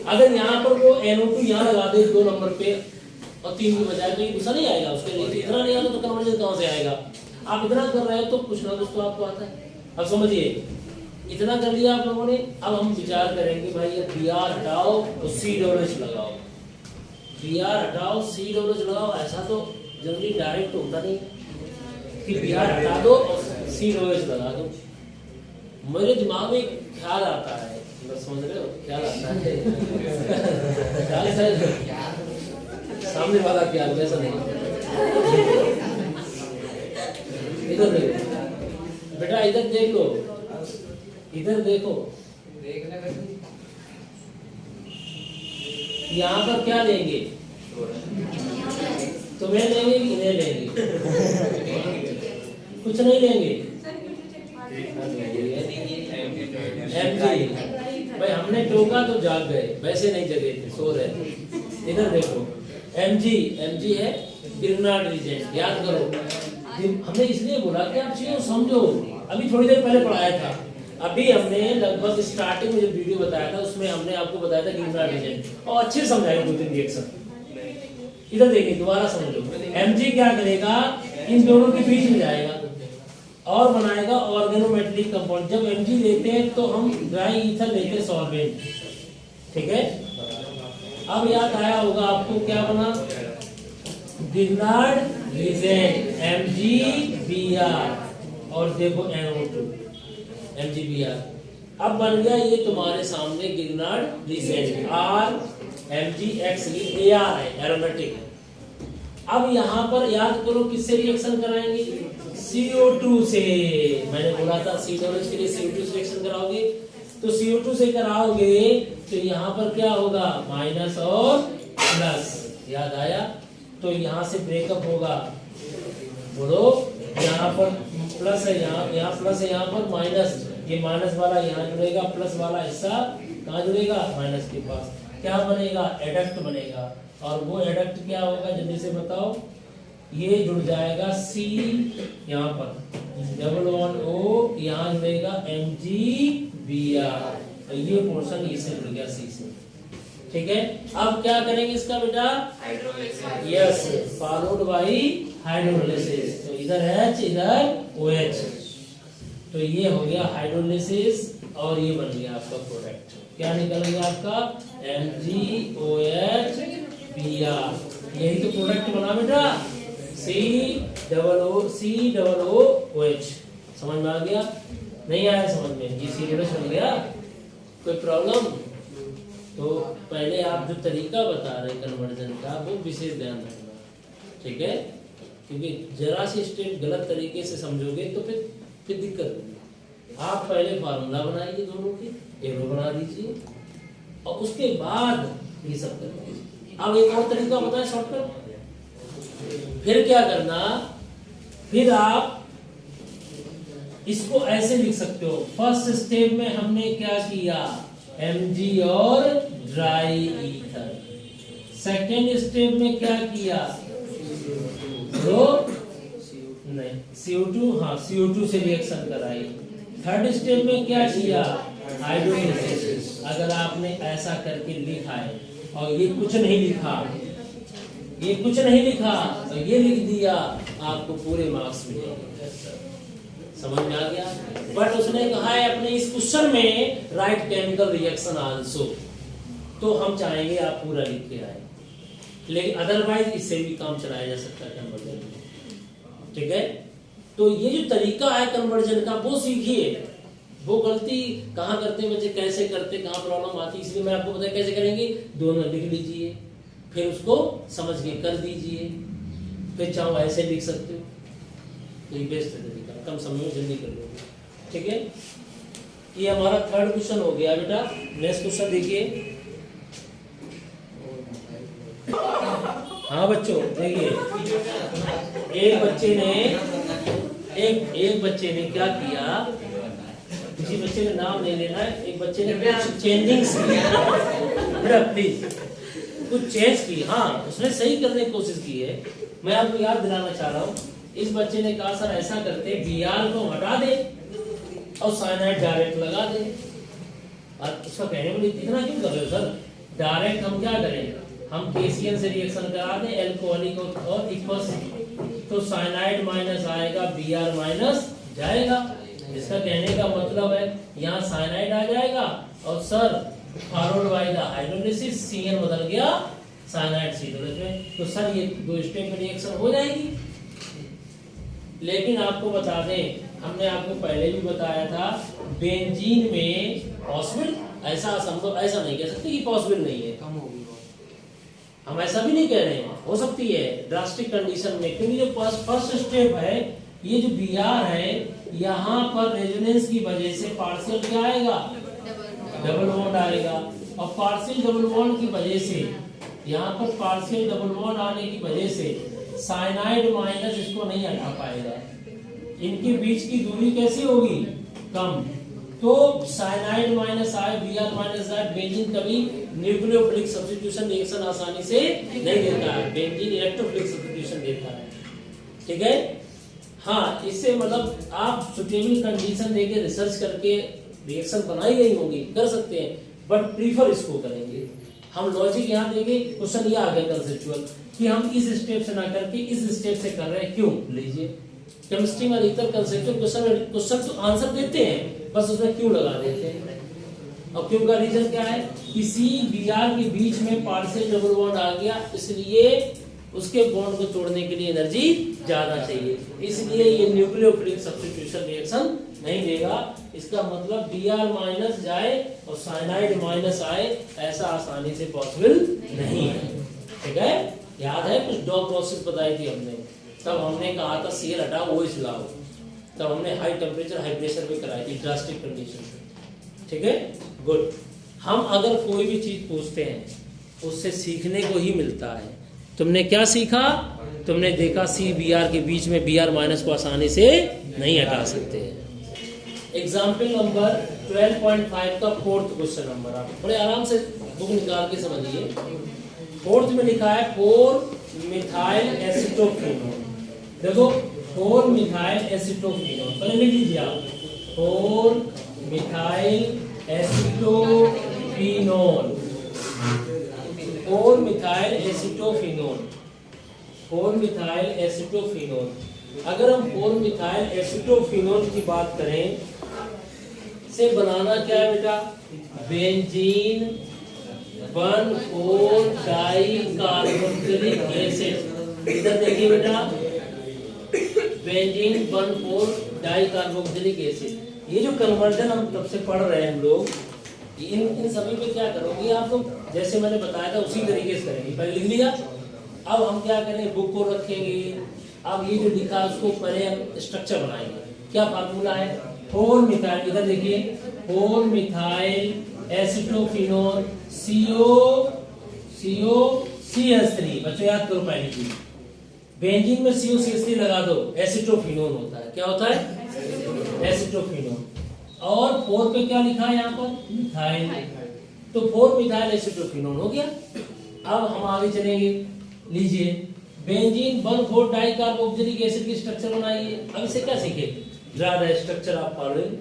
अगर यहाँ पर वो NO2 यहाँ लगा दे 2 नंबर पे और 3 की बजाय तो ये गुस्सा नहीं आएगा उसके लिए। इतना नहीं आता तो कन्वर्जन कहाँ से आएगा? आप इतना कर रहे हो तो कुछ ना कुछ तो आपको आता है। अब समझिए इतना कर लिया आप लोगों ने। अब हम विचार करेंगे भाई ये BR हटाओ और CH लगाओ, BR हटाओ CH लगाओ। ऐसा तो जल्दी डायरेक्ट तो होता नहीं कि BR हटा दो और CH लगा दो। मेरे दिमाग में ख्याल आता है, बस समझ रहे हो ख्याल आता है ख्याल सामने वाला ख्याल वैसा नहीं। इधर देखो बेटा, इधर देख लो, इधर देखो, यहाँ पर क्या लेंगे? तुम्हें लेंगे कि इन्हें लेंगे? कुछ नहीं लेंगे। MG भाई हमने टोका तो जाग गए, वैसे नहीं जगे थे, सो रहे थे। इधर देखो MG है गिरनार्ड रीजेंट, याद करो। हमने इसलिए बोला कि आप चीजों समझो। अभी थोड़ी देर पहले पढ़ाया था, अभी हमने लगभग स्टार्टिंग में जो वीडियो बताया था उसमें हमने आपको बताया था गिरनार्ड रीजेंट और अच्छे समझाए 2-3 रिएक्शन। इधर देखिए दोबारा समझो। MG क्या करेगा? इन दोनों के बीच में जाएगा और बनाएगा ऑर्गेनोमेटेलिक कंपाउंड। जब MG लेते हैं तो हम ड्राई ईथर लेते हैं सॉल्वेंट, ठीक है। अब याद आया होगा आपको क्या बना? गिरनार्ड रीजेंट MgBr और देखो NO2 MgBr। अब बन गया ये तुम्हारे सामने गिरनार्ड रीजेंट। RMgX ये AR है, एरोमेटिक है। अब यहाँ पर याद करो किससे रिएक्शन कराएंगे? CO2 से। मैंने बोला था CH के लिए CO2 से रिएक्शन कराओगे, तो CO2 से कराओगे तो यहाँ पर क्या होगा? माइनस और प्लस, याद आया? तो यहाँ से ब्रेकअप होगा, बोलो। यहाँ पर प्लस है, यहाँ प्लस है, यहाँ पर माइनस। ये माइनस वाला यहाँ जुड़ेगा, प्लस वाला हिस्सा कहाँ जुड़ेगा? माइनस के पास। क्या बनेगा? एडक्ट बनेगा। और वो एडक्ट क्या होगा जल्दी से बताओ? ये जुड़ जाएगा C यहाँ पर, डबल बॉन्ड O यहाँ जुड़ेगा MgBr, ये पोर्शन इससे जुड़ गया C से, ठीक है। अब क्या करेंगे इसका बेटा? Yes, followed by hydrolysis. तो इधर H इधर OH, तो ये हो गया हाइड्रोलिसिस और ये बन गया आपका प्रोडक्ट। क्या निकल गया आपका? MgOH Br। यही तो प्रोडक्ट बना बेटा, COOH। समझ में आ गया? नहीं आया समझ में? ये सीरियस बन गया? कोई प्रॉब्लम? तो पहले आप जो तरीका बता रहे कन्वर्जन का वो विशेष ध्यान रखना, ठीक है। क्योंकि जरा सी स्टेप गलत तरीके से समझोगे तो फिर दिक्कत होगी। आप पहले फार्मूला बनाइए दोनों के, एरो बना दीजिए और उसके बाद ये सब करिए। अब एक और तरीका बताएं शॉर्टकट। फिर क्या करना? फिर आप इसको ऐसे लिख सकते हो। फर्स्ट स्टेप में हमने क्या किया? Mg और ड्राई ईथर। सेकेंड स्टेप में क्या किया? तो नहीं CO2, हाँ CO2 से रिएक्शन कराई। थर्ड स्टेप में क्या किया? हाइड्रोलिसिस। अगर आपने ऐसा करके लिखा है और ये कुछ नहीं लिखा, ये कुछ नहीं लिखा तो ये लिख दिया, आपको पूरे मार्क्स मिलेंगे। समझ में आ गया? बट उसने कहा है अपने इस क्वेश्चन में राइट केमिकल रिएक्शन आल्सो, तो हम चाहेंगे आप पूरा लिख के आए, लेकिन अदरवाइज इससे भी काम चलाया जा सकता है कन्वर्जन में, ठीक है। तो ये जो तरीका है कन्वर्जन का वो सीखिए। वो गलती कहाँ करते हैं बच्चे, कैसे करते, कहाँ प्रॉब्लम आती है, इसलिए मैं आपको बताया कैसे करेंगे। दोनों लिख लीजिए, फिर उसको समझ के कर दीजिए, फिर चाहो ऐसे लिख सकते हो, तो ये बेस्ट तरीका, कम समय में जल्दी कर लोगे, ठीक है। ये हमारा थर्ड क्वेश्चन हो गया बेटा। नेक्स्ट क्वेश्चन देखिए। हाँ बच्चों देखिए, एक बच्चे ने क्या किया, किसी बच्चे का नाम नहीं लेना है, एक बच्चे ने कुछ चेंजिंग्स की बेटा, प्लीज कुछ चेंज की। हाँ उसने सही करने की कोशिश की है, मैं आपको याद दिलाना चाह रहा हूँ। इस बच्चे ने कहा सर ऐसा करते Br को हटा दे और साइनाइड डायरेक्ट लगा दें। और इसका कहने में इतना क्यों कर रहे हो सर? डायरेक्ट हम क्या करें, हम KCl से रिएक्शन करा दें एल्कोहलिक और इक्वस, तो साइनाइड माइनस आएगा, Br माइनस जाएगा। इसका कहने का मतलब है यहाँ साइनाइड आ जाएगा और sir forward by the hydrolysis Cl बदल गया साइनाइड C2H में, तो सर ये 2 स्टेप में रिएक्शन हो जाएगी। लेकिन आपको बता दें, हमने आपको पहले भी बताया था बेंजीन में पॉसिबल, ऐसा असंभव, ऐसा नहीं कह सकते कि पॉसिबल नहीं है, कम होगी, हम ऐसा भी नहीं कह रहे हैं, हो सकती है ड्रास्टिक कंडीशन में, क्योंकि जो फर्स्ट स्टेप है ये जो Br है, यहाँ पर रेजोनेंस की वजह से पार्शियल क्या आएगा, डबल बॉन्ड आएगा, और पार्शियल डबल बॉन्ड की वजह से, यहाँ पर पार्शियल डबल बॉन्ड आने की वजह से साइनाइड माइनस इसको नहीं हटा पाएगा, इनके बीच की दूरी कैसी होगी, कम, तो साइनाइड माइनस आए, Br माइनस आए, बेंजीन कभी न्यूक्लियोफिलिक सब्स्टिट्यूशन रिएक्शन आसानी से नहीं देता है, बेंजीन इलेक्ट्रोफिलिक सब्स्टिट्यूशन देता है, ठीक है। हाँ, इससे मतलब आप सुटेबल कंडीशन देके रिसर्च करके रिएक्शन बनाई गई होगी, कर सकते हैं, बट प्रीफर इसको करेंगे हम। लॉजिक यहाँ देंगे, क्वेश्चन ये आ गया कंसेप्चुअल कि हम इस स्टेप से ना करके इस स्टेप से कर रहे हैं, क्यों? लीजिए, केमिस्ट्री में अधिकतर कंसेप्चुअल क्वेश्चन तो आंसर देते हैं, बस उसमें क्यों लगा देते हैं। और क्यों का रीजन क्या है, किसी Br के बीच में पार्शियल डबल बॉन्ड आ गया, इसलिए उसके बॉन्ड को तोड़ने के लिए एनर्जी ज्यादा चाहिए, इसलिए ये न्यूक्लियोफिलिक सब्स्टिट्यूशन रिएक्शन नहीं देगा। इसका मतलब Br माइनस जाए और साइनाइड माइनस आए, ऐसा आसानी से पॉसिबल नहीं है, ठीक है। याद है कुछ 2 प्रोसेस बताई थी हमने, तब हमने कहा था Cl हटाओ वो लाओ, तब हमने हाई टेम्परेचर हाई प्रेशर पे कराई थी ड्रास्टिक कंडीशन पे, ठीक है, गुड। हम अगर कोई भी चीज पूछते हैं उससे सीखने को ही मिलता है। तुमने क्या सीखा? तुमने देखा C-Br के बीच में Br माइनस को आसानी से नहीं हटा सकते हैं। एग्जाम्पल नंबर 12.5 का 4th क्वेश्चन नंबर, आप बड़े आराम से बुक निकाल के समझिए। 4th में लिखा है 4-मिथाइल एसिटोफिनोल। देखो 4-मिथाइल एसिटोफिनोल, पहले लिख लीजिए आप, 4-मिथाइल एसिटोफिनोल, 4-मिथाइल एसिटोफिनोल, 4-मिथाइल एसिटोफिनोल। अगर हम 4-मिथाइल एसिटोफिनोल की बात करें, से बनाना क्या है बेटा, बेंजीन 1,4-डाइकार्बोक्सिलिक एसिड। इधर देखिए बेटा, बेंजीन 1,4-डाइकार्बोक्सिलिक एसिड। ये जो कन्वर्जन हम तब से पढ़ रहे हैं हम लोग, इन सभी पे क्या करोगे आप लोग, जैसे मैंने बताया था उसी तरीके से करेंगे। पहले लिख लिया, अब हम क्या करेंगे, बुक को रखेंगे, अब ये जो लिखा है उसको पहले हम स्ट्रक्चर बनाएंगे। क्या फार्मूला है, 4-मिथाइल, इधर देखिए 4-मिथाइल एसिटोफिनोल COCH3। बच्चों याद करो पहली चीज, बेंजीन में COCH3 लगा दो, एसिटोफिनोल होता है। क्या होता है, एसिटोफिनोल। और 4 पे क्या लिखा है यहाँ पर, मिथाइल, तो 4-मिथाइल एसिटोफिनोल हो गया। अब हम आगे चलेंगे, लीजिए बेंजीन 1,4-डाइकार्बोक्सिलिक एसिड की स्ट्रक्चर बनाइए। अब इसे क्या सीखे, draw the structure of following.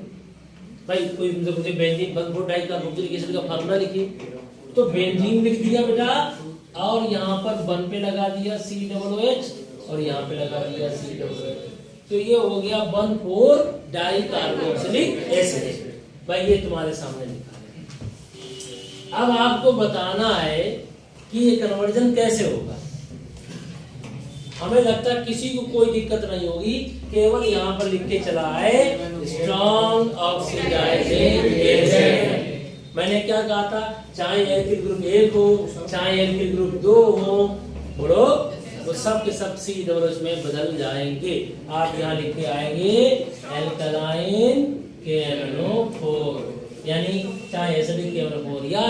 भाई कोई मुझे बेंजीन 1,4-डाइकार्बोक्सिलिक एसिड का फार्मूला लिखिए, तो बेंजीन लिख दिया बेटा, और यहाँ पर 1 पे लगा दिया COOH और यहाँ पे लगा दिया COOH, तो ये हो गया 1,4-डाइकार्बोक्सिलिक एसिड। भाई ये तुम्हारे सामने लिखा है। अब आपको बताना है कि ये कन्वर्जन कैसे होगा। हमें लगता है किसी को कोई दिक्कत नहीं होगी, केवल यहाँ पर लिख के चला है स्ट्रॉन्ग ऑक्सीडाइजिंग एजेंट। मैंने क्या कहा था, चाहे एल्किल ग्रुप 1 हो, चाहे एल्किल ग्रुप 2 हो, बोलो वो सब के सब COOH में बदल जाएंगे। आप यहाँ लिख के आएंगे एल्कलाइन KMnO4, यानी चाहे एसिडिक KMnO4 या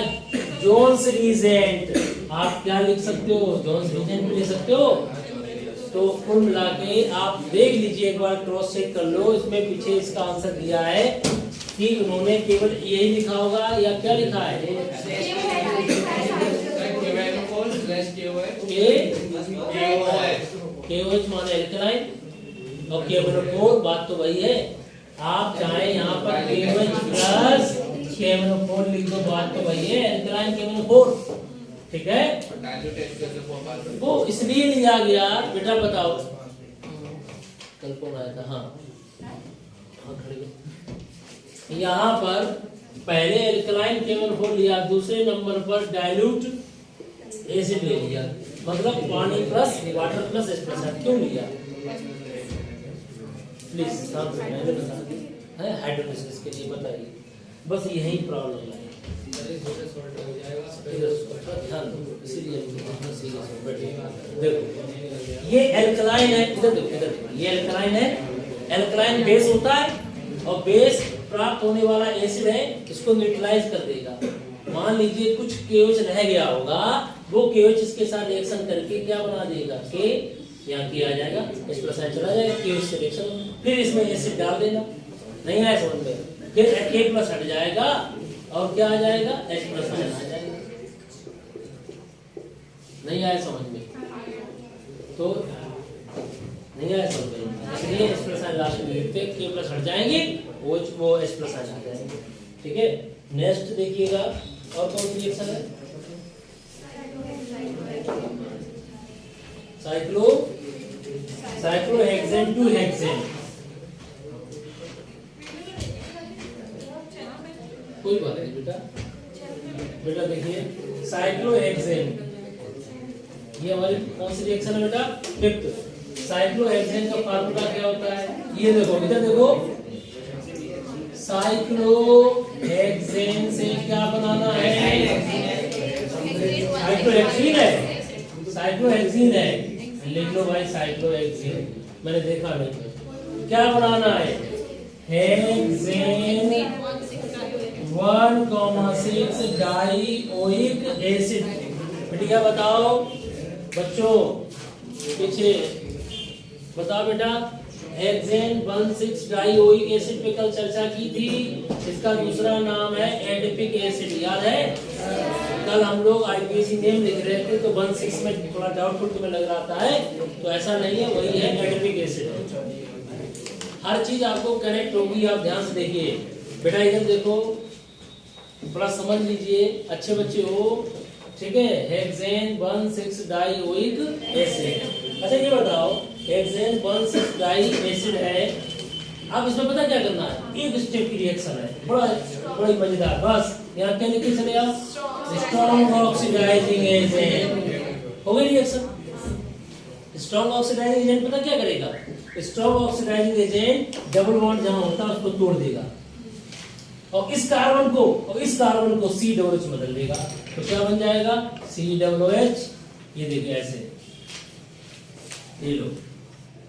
जोन्स रीजेंट। आप क्या लिख सकते हो, जोन्स रीजेंट भी लिख सकते हो। तो कुल मिला के आप देख लीजिए, एक बार क्रॉस चेक कर लो, इसमें पीछे इसका आंसर दिया है कि उन्होंने केवल यही लिखा होगा या क्या लिखा है, KOH माने एल्कलाइन और KMnO4, बात तो वही है। आप चाहे यहाँ पर KOH प्लस KMnO4 लिख दो, बात तो वही है, एल्कलाइन KMnO4, ठीक है। वो इसलिए लिया गया बेटा, बताओ कल कौन आया था, हाँ खड़े, यहाँ पर पहले एल्कलाइन KMnO4 लिया, दूसरे नंबर पर डाइल्यूट एसिड ले लिया, मतलब पानी प्लस वाटर प्लस H+, क्यों लिया प्लीज है हाइड्रोलिसिस के लिए बताइए, बस यही प्रॉब्लम है, ध्यान दो, इसीलिए देखो ये एल्कलाइन है, इधर देखो, इधर देखो, ये एल्कलाइन है, एल्कलाइन बेस होता है और बेस प्राप्त होने वाला एसिड है, इसको न्यूट्रलाइज कर देगा। मान लीजिए कुछ KOH रह गया होगा, वो KOH इसके साथ रिएक्शन करके क्या बना देगा, K, यहाँ K आ जाएगा, H+ चला जाएगा, KOH से रिएक्शन, फिर इसमें एसिड डाल देना, नहीं आया समझ में, फिर K+ हट जाएगा और क्या आ जाएगा, H+ आ जाएगा, नहीं आया समझ में, तो नहीं आया समझ में, इसलिए H+ लास्ट में लिखते हैं, K+ हट जाएंगे, वो H+ आ जाएंगे, ठीक है। नेक्स्ट देखिएगा, और कौन सी रिएक्शन है, साइक्लोहेक्सेन टू हेक्सेन, कोई बात नहीं बेटा, बेटा देखिए साइक्लोहेक्सेन, ये हमारी कौन सी रिएक्शन है बेटा, फिफ्थ। साइक्लोहेक्सेन का फार्मूला क्या होता है, ये देखो, इधर देखो, साइक्लोहेक्सेन से क्या बनाना है, साइक्लोहेक्सीन है, साइक्लोहेक्सीन है, लिख लो भाई साइक्लोहेक्सीन, मैंने देखा नहीं, क्या बनाना है, हेक्सेन 1,6 डाइओइक एसिड, बेटा बताओ बच्चों, पीछे बताओ बेटा, हेक्सेन 1,6 डाइओइक एसिड पे कल चर्चा की थी, इसका दूसरा नाम है एडिपिक एसिड, याद है, कल हम लोग IPAC नेम लिख रहे थे, तो 1,6 में थोड़ा डाउटफुल तुम्हें लग रहा था, तो ऐसा नहीं है, वही है एडिपिक एसिड। हर चीज आपको कनेक्ट होगी, आप ध्यान से देखिए बेटा, इधर देखो, थोड़ा समझ लीजिए, अच्छे बच्चे हो, ठीक है। हेक्सेन 1,6 डाइओइक एसिड, अच्छा ये बताओ, हेक्सेन 1,6 डाई एसिड है, अब इसमें पता क्या करना है, एक स्टेप की रिएक्शन है, बड़ी मजेदार, बस यहाँ क्या लिखे चले आप, स्ट्रॉन्ग ऑक्सीडाइजिंग एजेंट, हो गई रिएक्शन। स्ट्रॉन्ग ऑक्सीडाइजिंग एजेंट पता क्या करेगा, strong oxidising agent double bond जहां होता है उसको तोड़ देगा, और इस कार्बन को COOH बदल देगा, तो क्या बन जाएगा, COOH, ये देखिए ऐसे, ये लो,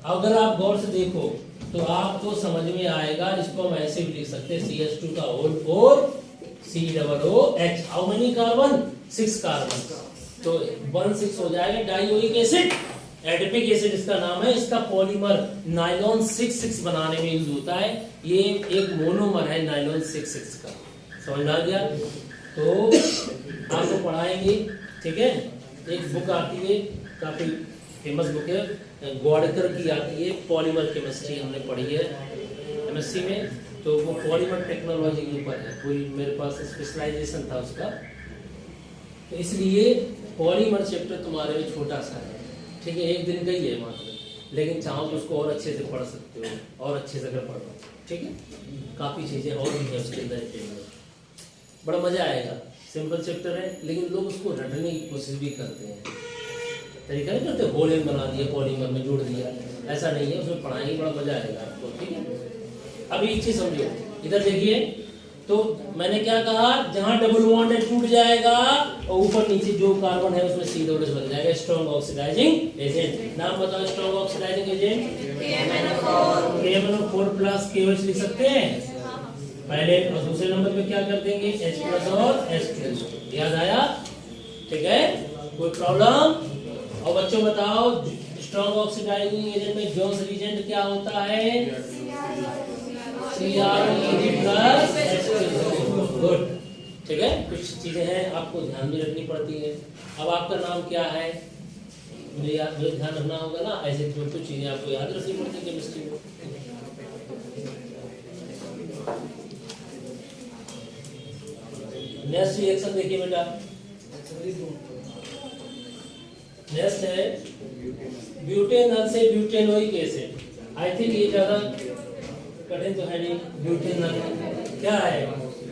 अगर आप गौर से देखो तो आपको समझ में आएगा, इसको हम ऐसे भी लिख सकते हैं, CH2 का whole 4 COOH, how many carbon, 6 carbon, तो 1,6 हो जाएगा डाइओइक एसिड, एडिपिक एसिड इसका नाम है, इसका पॉलीमर नायलॉन 6,6 बनाने में यूज होता है, ये एक मोनोमर है नायलॉन 6,6 का, समझ में आ गया, तो आपको पढ़ाएंगे, ठीक है। एक बुक आती है, काफी फेमस बुक है, ग्वाडकर की आती है, पॉलीमर केमिस्ट्री हमने पढ़ी है MSc में, तो वो पॉलीमर टेक्नोलॉजी के ऊपर है, पूरी मेरे पास स्पेशलाइजेशन था उसका, तो इसलिए पॉलीमर चैप्टर तुम्हारे में छोटा सा है, ठीक है, एक दिन का ही है मात्र, लेकिन चाहो तो उसको और अच्छे से पढ़ सकते हो, और अच्छे से अगर पढ़ो, ठीक है, काफ़ी चीज़ें और भी हैं उसके अंदर, बड़ा मज़ा आएगा, सिंपल चैप्टर है, लेकिन लोग उसको रटने की कोशिश भी करते हैं, तरीका नहीं करते, होल बना दिया, पॉलीमर में जोड़ दिया, ऐसा नहीं है, उसमें पढ़ाएंगे, बड़ा मज़ा आएगा आपको, ठीक है। अभी एक चीज़ समझो, इधर देखिए, तो मैंने क्या कहा, जहां डबल बॉन्ड है टूट जाएगा और ऊपर नीचे जो कार्बन है उसमें COOH बन जाएगा, स्ट्रॉन्ग ऑक्सीडाइजिंग एजेंट, नाम बताओ strong oxidising agent, KMnO4 plus KOH लिख सकते हैं पहले, और दूसरे नंबर पे क्या कर देंगे, H+ और H2, याद आया, ठीक है, कोई प्रॉब्लम। और बच्चों बताओ, स्ट्रॉन्ग ऑक्सीडाइजिंग एजेंट में जोन्स रिएजेंट क्या होता है, गुड, ठीक है। कुछ चीजें हैं आपको ध्यान में रखनी पड़ती है। अब आपका नाम क्या है, मुझे ध्यान रखना होगा ना, ऐसे कुछ चीजें आपको याद रखनी पड़ती है केमिस्ट्री में। नेक्स्ट रिएक्शन देखिए बेटा, नेक्स्ट है ब्यूटेनॉल से ब्यूटेनोइक एसिड। आई थिंक ये ज्यादा कठिन तो है नहीं। ब्यूटेनॉल क्या है,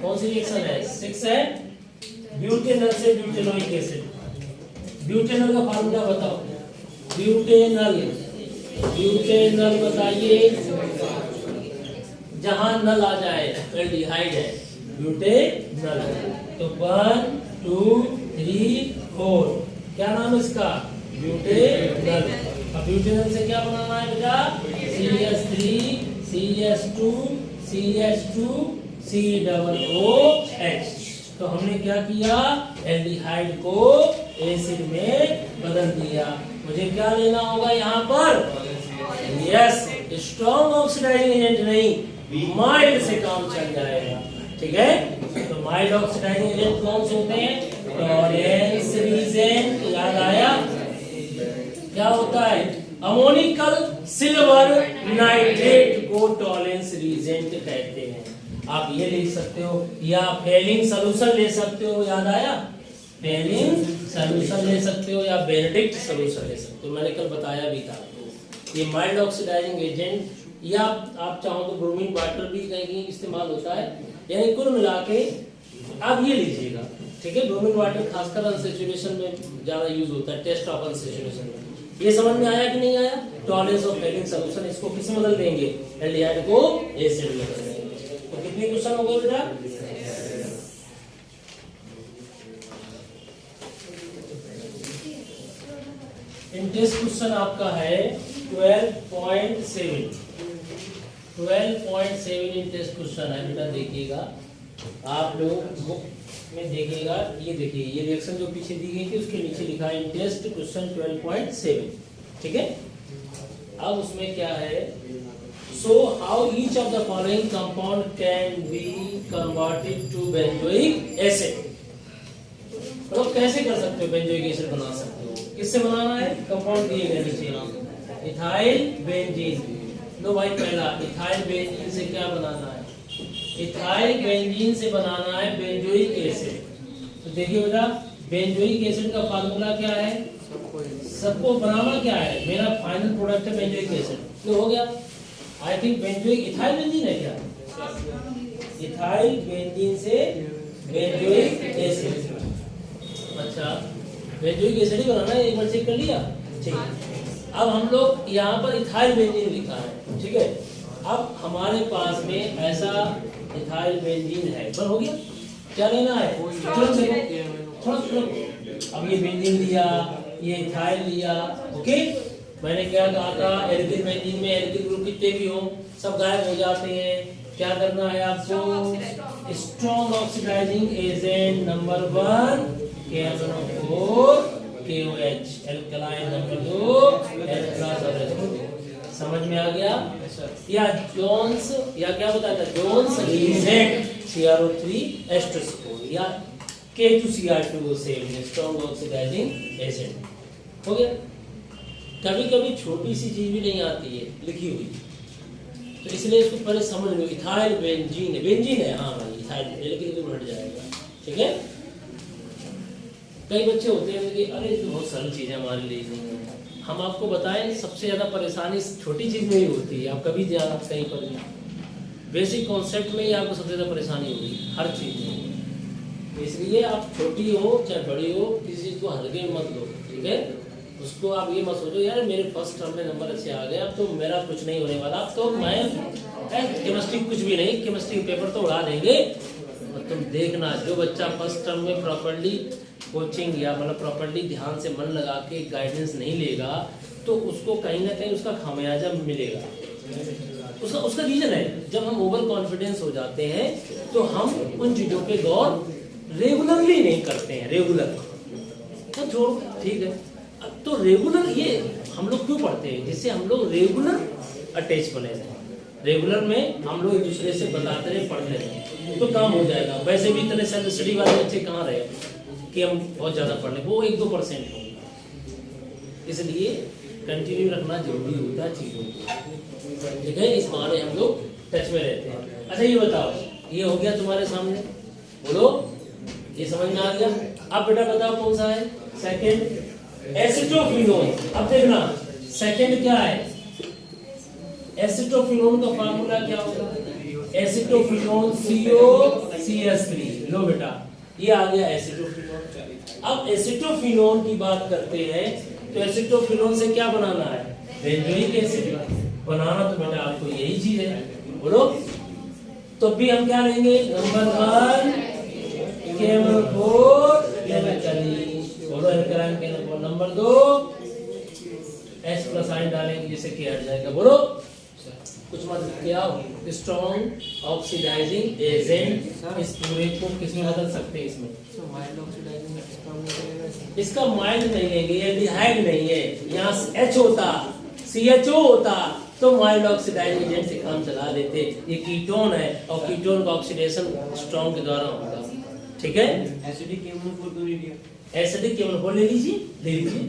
कौन सी रिएक्शन है, 6 है, ब्यूटेनॉल से ब्यूटेनोइक एसिड। ब्यूटेनॉल का फार्मूला बताओ, ब्यूटेनॉल, ब्यूटेनॉल बताइए, जहां नल आ जाए, एल्डिहाइड है ब्यूटेनॉल। तो 1 2 3 4 क्या नाम है इसका, ब्यूटेनॉल। अब ब्यूटेनॉल से क्या बनाना है बेटा, CH3 CH2 CH2 COOH। तो हमने क्या किया, एल्डिहाइड को एसिड में बदल दिया। मुझे क्या लेना होगा यहाँ पर, यस, स्ट्रॉन्ग ऑक्सीडाइजिंग एजेंट नहीं, माइल्ड से काम चल जाएगा। ठीक है, तो माइल्ड ऑक्सीडाइजिंग एजेंट कौन से होते हैं, टॉलेंस रीजेंट, याद आया क्या होता है, अमोनिकल सिल्वर नाइट्रेट को टॉलेंस रीजेंट कहते हैं। आप ये लिख सकते हो, या फेलिंग सोल्यूशन ले सकते हो, याद आया, फेलिंग सोल्यूशन ले सकते हो, या बेनेडिक्ट सोल्यूशन ले सकते हो, मैंने कल बताया भी था। ये माइल्ड ऑक्सीडाइजिंग एजेंट, या आप चाहो तो ब्रोमीन वाटर भी कहीं इस्तेमाल होता है। यानी कुल मिला के आप ये लीजिएगा, ठीक है। ब्रोमीन वाटर खासकर अनसैचुरेशन में ज्यादा यूज होता है, टेस्ट ऑफ अनसैचुरेशन में। ये समझ में आया कि नहीं आया, टॉलेंस ऑफ फेलिंग सोल्यूशन, इसको किस में बदल देंगे, एल्डिहाइड को एसिड में बदल देंगे। तो कितने क्वेश्चन हो गए बेटा, इंटरेस्ट क्वेश्चन आपका है 12.7 इंटरेस्ट क्वेश्चन है बेटा। देखिएगा आप लोग बुक में देखिएगा, ये देखिए, ये रिएक्शन जो पीछे दी गई थी उसके नीचे लिखा है इंटरेस्ट क्वेश्चन 12.7, ठीक है। अब उसमें क्या है, so how each of the following compound can be converted to benzoic acid. तो कैसे कर सकते हो, बेंजोइक एसिड बना सकते हो, किससे बनाना है, कंपाउंड दिए गए नीचे, इथाइल बेंजीन। लो भाई, पहला इथाइल बेंजीन से क्या बनाना है, इथाइल बेंजीन से बनाना है बेंजोइक एसिड। तो देखिए बेटा, बेंजोइक एसिड का फार्मूला क्या है, सबको बनाना क्या है, मेरा फाइनल प्रोडक्ट है बेंजोइक एसिड। तो हो गया, I think benzoic ethyl benzene है क्या, इथाइल बेंजीन से बेंजोइक एसिड। अच्छा, बेंजोइक एसिड ही बनाना है, एक बार चेक कर लिया, ठीक। अब हम लोग यहाँ पर इथाइल बेंजीन लिखा है, ठीक है। अब हमारे पास में ऐसा इथाइल बेंजीन है, पर हो गया, क्या लेना है, थोड़ा। अब ये बेंजीन लिया, ये इथाइल लिया, ओके। मैंने क्या कहा था, एल्किल बेंजीन में एल्किल ग्रुप कितने भी हो सब गायब हो जाते हैं। क्या करना है आपको, strong oxidising agent number 1 KMnO4 KOH, alkaline number 2 H+OH। समझ में आ गया, या जोन्स, या क्या बताया था, जोन्स रीजेंट CrO3H2SO4, या K2Cr2O7 स्ट्रॉन्ग ऑक्सीडाइजिंग एजेंट। हो गया। कभी कभी छोटी सी चीज भी नहीं आती है लिखी हुई, तो इसलिए इसको पहले समझ लो। इथाइल बेंजीन, बेंजीन है, हाँ भाई इथाइल, लेकिन तो हट जाएगा, ठीक है। कई बच्चे होते हैं कि अरे ये तो बहुत सरल चीज है हमारे लिए नहीं है। हम आपको बताएं, सबसे ज्यादा परेशानी छोटी चीज में ही होती है। आप कभी ध्यान आप कहीं पर बेसिक कॉन्सेप्ट में ही आपको सबसे ज्यादा परेशानी होगी, हर चीज में। इसलिए आप छोटी हो चाहे बड़ी हो, किसी चीज को हल्के में मत लो, ठीक है। उसको आप ये मत सोचो यार मेरे फर्स्ट टर्म में नंबर अच्छे आ गए, अब तो मेरा कुछ नहीं होने वाला, अब तो मैं केमिस्ट्री कुछ भी नहीं, केमिस्ट्री पेपर तो उड़ा देंगे। तुम देखना, जो बच्चा फर्स्ट टर्म में प्रॉपर्ली कोचिंग या मतलब प्रॉपर्ली ध्यान से मन लगा के गाइडेंस नहीं लेगा, तो उसको कहीं ना कहीं उसका खामियाजा मिलेगा। उसका रीजन है, जब हम ओवर कॉन्फिडेंस हो जाते हैं तो हम उन चीजों पे गौर रेगुलरली नहीं करते हैं, रेगुलर तो छोड़ो, ठीक है। अब तो रेगुलर ये हम लोग क्यों पढ़ते हैं, जिससे हम लोग रेगुलर अटैच बने रहें। रेगुलर में हम लोग एक दूसरे से बताते रहे, पढ़ते रहे, तो काम हो जाएगा। वैसे भी इतने सेल्फ स्टडी वाले बच्चे कहाँ रहे कि हम बहुत ज़्यादा पढ़ लें, वो 1-2% होगा। इसलिए कंटिन्यू रखना जरूरी होता है चीज़ों को, ठीक है। इस बहाने हम लोग टच में रहते हैं। अच्छा ये बताओ, ये हो गया तुम्हारे सामने, बोलो ये समझ में आ गया। अब बेटा बताओ कौन सा है सेकंड, एसिटोफिनोन। अब देखना सेकंड क्या है, एसिटोफिनोन का फार्मूला क्या होगा, एसिटोफिनोन COCH3। लो बेटा ये आ गया एसिटोफिनोन। अब एसिटोफिनोन की बात करते हैं तो एसिटोफिनोन से क्या बनाना है, बेंजोइक एसिड बनाना, तो बेटा आपको यही चीज है, बोलो। तो भी हम क्या लेंगे, नंबर 1 केमोफोर केमिकली, बोलो alkaline chromophore. Number 2 H plus ion डालेंगे जिससे कि हट जाएगा, बोलो कुछ मत क्या, स्ट्रॉन्ग ऑक्सीडाइजिंग एजेंट। इस पूरे को किसमें बदल सकते हैं, इसमें इसका माइल्ड नहीं है, ये एल्डिहाइड नहीं है, यहाँ H होता CHO होता तो माइल्ड ऑक्सीडाइजिंग एजेंट से काम चला लेते। ये कीटोन है और कीटोन का ऑक्सीडेशन स्ट्रॉन्ग के द्वारा होगा, ठीक है। एसिडिक केमोफोर क्यों नहीं दिया, एसिडिक केमोफोर ले लीजिए, ले लीजिए,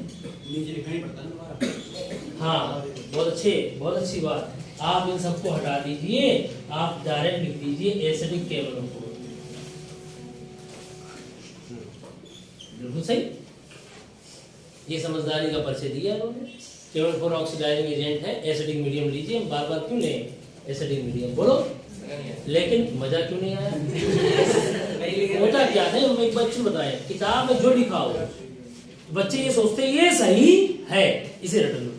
नीचे लिखना ही पड़ता है दोबारा। हाँ बहुत अच्छी बात। आप इन सबको हटा दीजिए, आप डायरेक्ट लिख दीजिए एसिडिक केमोफोर, बिल्कुल सही। ये समझदारी का परिचय दिया उन्होंने। केमोफोर ऑक्सीडाइजिंग एजेंट है, एसिडिक मीडियम लीजिए। हम बार बार क्यों लें एसिडिक मीडियम, बोलो, लेकिन मजा क्यों नहीं आया? होता क्या है, हम एक बच्चे बताएं, किताब में जो लिखा हो बच्चे ये सोचते हैं ये सही है, इसे रट लो।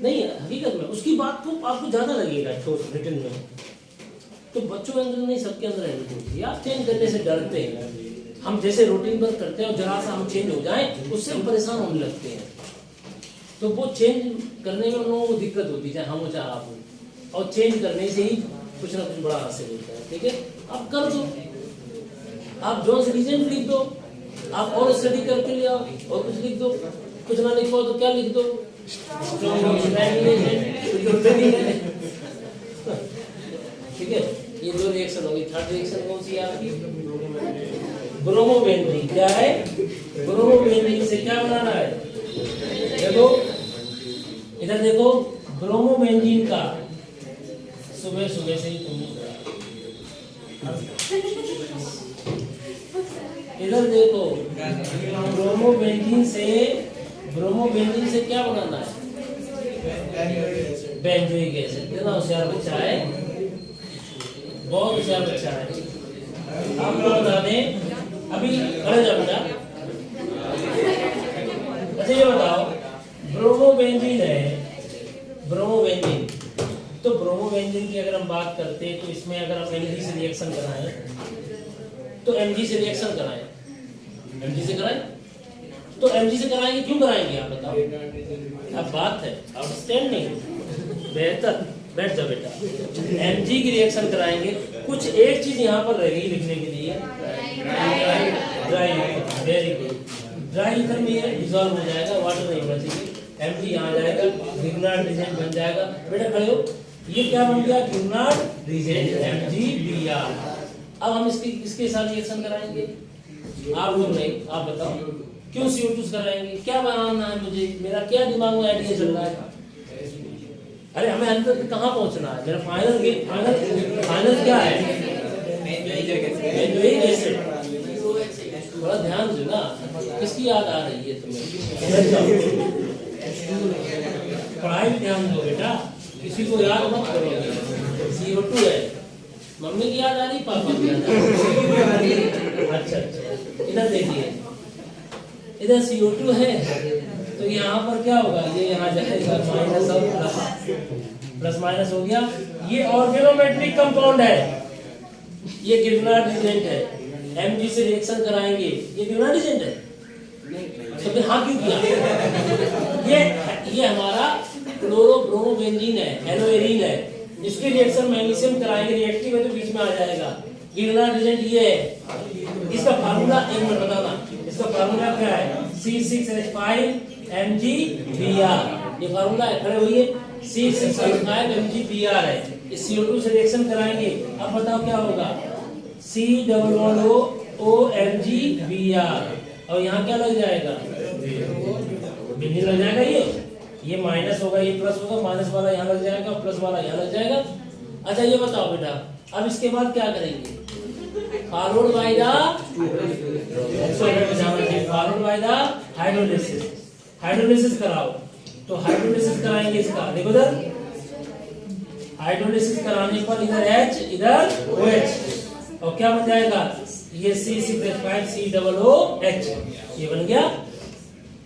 नहीं, हकीकत में उसकी बात को आपको ज्यादा लगेगा रिटर्न में, तो बच्चों के अंदर नहीं, सबके अंदर है। आप चेंज करने से डरते हैं, हम जैसे रूटीन पर करते हैं और जरा सा हम चेंज हो जाए उससे हम परेशान होने लगते हैं, तो वो चेंज करने में लोगों को दिक्कत होती है, चाहे हम हो चाहे आप हो, और चेंज करने से ही कुछ ना कुछ बड़ा हासिल होता है, ठीक है। आप कर दो, आप जोन्स रीजेंट लिख दो, आप और स्टडी करके ले आओ और कुछ लिख दो, कुछ ना लिखो तो क्या लिख दो, ठीक है। ये दो रिएक्शन होगी। थर्ड रिएक्शन कौन सी है आपकी, ब्रोमोबेंजीन। क्या है, ब्रोमोबेंजीन से क्या बनाना है, देखो इधर देखो, ब्रोमोबेंजीन का सुबह सुबह से ही तुम इधर देखो, ब्रोमोबेंजीन से क्या बनाना है, बेंजोइक एसिड। कितना होशियार बच्चा है, बहुत होशियार बच्चा है। आपको बता दें, अभी खड़े जाओ बेटा। अच्छा ये बताओ, ब्रोमोबेंजीन है, ब्रोमोबेंजीन, तो ब्रोमोबेंजीन की अगर हम बात करते हैं तो इसमें अगर हम Mg से रिएक्शन कराएं तो Mg से रिएक्शन कराएं, Mg से कराएं तो Mg से कराएंगे, क्यों कराएंगे आप बताओ। अब बात है आउटस्टैंडिंग, बेहतर, बैठ जाओ बेटा। Mg की रिएक्शन कराएंगे, कुछ एक चीज यहाँ पर रहेगी लिखने के लिए, dry, very good. Dry ether में ये डिसॉल्व हो जाएगा, वाटर नहीं होना चाहिए, Mg यहाँ जाएगा, गिरनार्ड रीजेंट बन जाएगा। बेटा खड़े हो, ये क्या बन गया, गिरनार्ड रीजेंट MgBr। अब हम इसके साथ रिएक्शन कराएंगे, आप लोग नहीं, आप बताओ क्यों CO2 कराएंगे, क्या बनाना है मुझे, मेरा क्या दिमाग में आइडिया चल रहा है। अरे हमें अंदर तक कहाँ पहुंचना है, मेरा फाइनल क्या है, बेंजोइक एसिड। थोड़ा ध्यान दो ना, किसकी याद आ रही है तुम्हें, पढ़ाई में ध्यान दो बेटा, किसी को याद मत करोगे। CO2 है, मम्मी की याद आ रही, पापा की याद आ रही। अच्छा, इधर देखिए, इधर CO2 है तो यहाँ पर क्या होगा, ये यहाँ जाएगा माइनस और प्लस माइनस हो गया। ये ऑर्गेनोमेट्रिक कंपाउंड है, ये गिरनार्ड रीजेंट है, Mg से रिएक्शन कराएंगे, ये गिरनार्ड रीजेंट है, तो फिर हाँ क्यों किया। ये हमारा क्लोरोब्रोमोबेंजीन है, एनोएरीन है, इसके रिएक्शन मैग्नीशियम कराएंगे, रिएक्टिव है तो बीच में आ जाएगा। गिरनार्ड रीजेंट ये है, इसका फार्मूला एक मिनट बताना, इसका फार्मूला क्या है, C6H5MgBr। ये फार्मूला है, खड़े हुई है, C6H5MgBr है। इस CO2 से रिएक्शन कराएंगे, अब बताओ क्या होगा, C1OMgBr, और यहाँ क्या लग जाएगा, बेंजीन लग जाएगा। ये माइनस होगा, ये प्लस होगा, माइनस वाला यहाँ लग जाएगा, प्लस वाला यहाँ लग जाएगा। अच्छा ये बताओ बेटा, अब इसके बाद क्या करेंगे, followed by the followed by the hydrolysis. Hydrolysis कराओ, तो हाइड्रोलिसिस कराएंगे इसका, देखो इधर हाइड्रोलिसिस कराने पर इधर H इधर OH और क्या बन जाएगा, ये CH5COOH ये बन गया।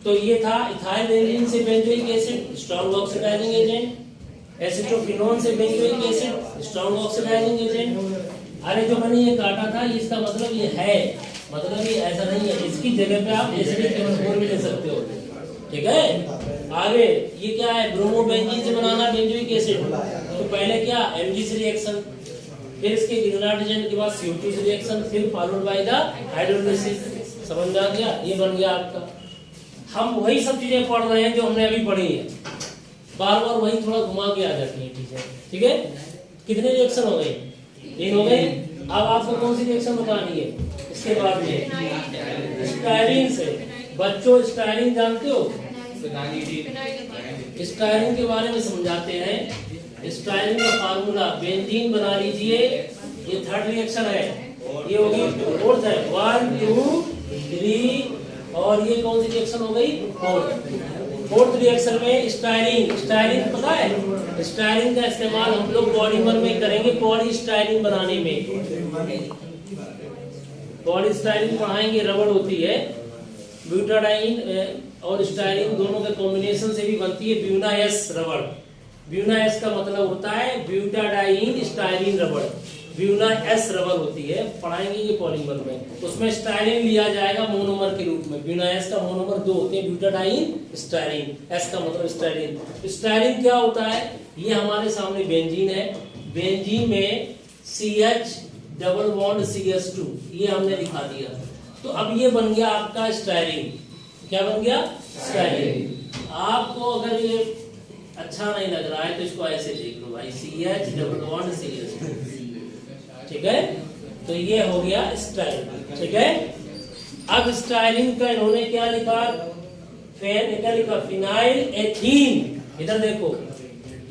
तो ये था इथाइल बेंजीन से benzoic acid strong oxidising agent, acetophenone से benzoic acid strong oxidising agent. अरे जो मैंने ये काटा था इसका मतलब ये है, मतलब ये ऐसा नहीं है, इसकी जगह पे आप एसिडिक केमिकल भी ले सकते हो, ठीक है। आगे ये क्या है, ब्रोमोबेंजीन से बनाना बेंजोइक एसिड, तो पहले क्या MgS रिएक्शन, फिर इसके ग्रिग्नार्ड एजेंट के बाद CO2 रिएक्शन, फिर फॉलोड बाय द हाइड्रोलिसिस। समझ में आ गया, ये बन गया आपका। हम वही सब चीजें पढ़ रहे हैं जो हमने अभी पढ़ी है, बार बार वही थोड़ा घुमा के आ जाती है चीजें, ठीक है। कितने रिएक्शन हो गए, 3 हो गए। अब आपको कौन सी रिएक्शन बतानी है इसके बाद में, स्टायरीन से। बच्चों स्टायरीन जानते हो, स्टायरीन के बारे में समझाते हैं। स्टायरीन का फार्मूला बेंजीन बना लीजिए, ये थर्ड रिएक्शन है, ये होगी फोर्थ है, 1 2 3 और ये कौन सी रिएक्शन हो गई, फोर्थ रिएक्शन में स्टायरीन। स्टायरीन पता है, स्टायरीन का इस्तेमाल हम लोग पॉलीमर में करेंगे, पॉलीस्टायरीन बनाने में। पॉलीस्टायरीन पढ़ाएंगे, रबड़ होती है, ब्यूटाडाइन और स्टायरीन दोनों के कॉम्बिनेशन से भी बनती है ब्यूना एस रबड़। ब्यूना एस का मतलब होता है ब्यूटाडाइन स्टायरीन रबड़, ब्यूना एस रबड़ होती है, पढ़ाएंगे ये पॉलीमर में। उसमें स्टायरीन लिया जाएगा मोनोमर के रूप में, ब्यूना एस का मोनोमर 2 होते हैं, ब्यूटाडाइन स्टायरीन, एस का मतलब स्टायरीन। स्टायरीन क्या होता है, ये हमारे सामने बेंजीन है, बेंजीन में CH डबल बॉन्ड CH2 ये हमने दिखा दिया, तो अब ये बन गया आपका स्टायरीन। क्या बन गया, स्टायरीन। आपको अगर ये अच्छा नहीं लग रहा है तो इसको ऐसे देख लो भाई, CH डबल बॉन्ड CH2, ठीक है। तो ये हो गया स्टायरीन, ठीक है। अब स्टायरीन का इन्होंने क्या लिखा, क्या लिखा, फिनाइल एथीन। इधर देखो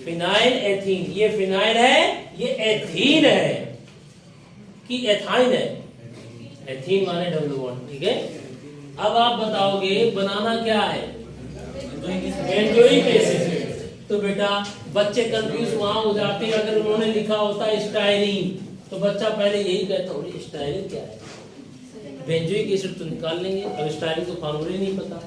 फिनाइल एथीन, ये फिनाइल है, ये एथीन है कि एथाइन है, एथीन माने डबल बॉन्ड, ठीक है। अब आप बताओगे बनाना क्या है, बेंजोइक एसिड। तो बेटा बच्चे कंफ्यूज वहां हो जाते हैं, अगर उन्होंने लिखा होता स्टायरीन तो बच्चा पहले यही कहता होगा स्टायरीन क्या है, बेंजोइक एसिड तो निकाल लेंगे, अब स्टायरीन तो फॉर्मूला नहीं पता,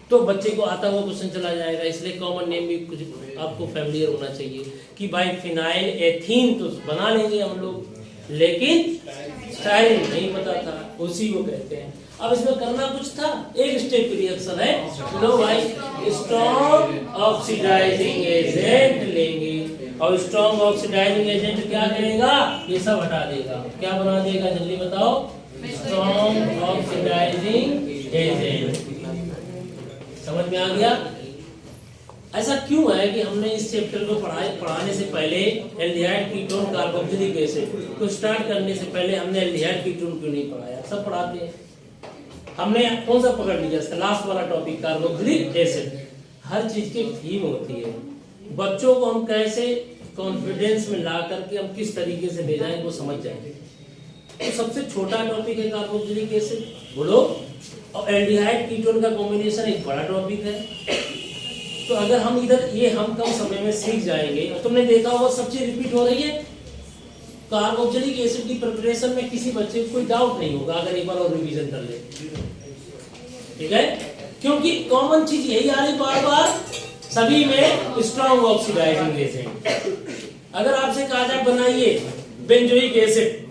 तो बच्चे को आता हुआ क्वेश्चन चला जाएगा। इसलिए कॉमन नेम भी कुछ आपको फैमिलियर होना चाहिए कि भाई फिनाइल एथीन तो बना लेंगे हम लोग, लेकिन स्टायरीन नहीं पता था, उसी को कहते हैं। अब इसमें करना कुछ था, एक स्टेप की रिएक्शन है, लो भाई स्ट्रॉन्ग ऑक्सीडाइजिंग एजेंट लेंगे, और स्ट्रॉन्ग ऑक्सीडाइजिंग एजेंट क्या करेगा, ये सब हटा देगा, क्या बना देगा जल्दी बताओ, स्ट्रॉन्ग ऑक्सीडाइजिंग एजेंट। समझ में आ गया। ऐसा क्यों है कि हमने इस चैप्टर को पढ़ाने से पहले एल्डिहाइड कीटोन कार्बोक्सिलिक एसिड को स्टार्ट करने से पहले हमने एल्डिहाइड कीटोन क्यों नहीं पढ़ाया, सब पढ़ाते हैं। हमने कौन सा पकड़ लिया, इसका लास्ट वाला टॉपिक कार्बोक्सिलिक एसिड। हर चीज की थीम होती है, बच्चों को हम कैसे कॉन्फिडेंस में ला करके हम किस तरीके से ले जाएंगे वो समझ जाएंगे। तो सबसे छोटा टॉपिक है कार्बोक्सिलिक एसिड, बोलो, और एल्डिहाइड कीटोन का कॉम्बिनेशन एक बड़ा टॉपिक है। तो अगर हम इधर ये हम कम समय में सीख जाएंगे, तुमने देखा होगा सब चीज रिपीट हो रही है। कार्बोक्सिलिक एसिड की प्रिपरेशन में किसी बच्चे को कोई डाउट नहीं होगा अगर एक बार और रिवीजन कर ले, ठीक है, क्योंकि कॉमन चीज यही आ रही बार बार सभी में, स्ट्रॉन्ग ऑक्सीडाइजिंग एजेंट। अगर आपसे कहा जाए बनाइए बेंजोइक एसिड,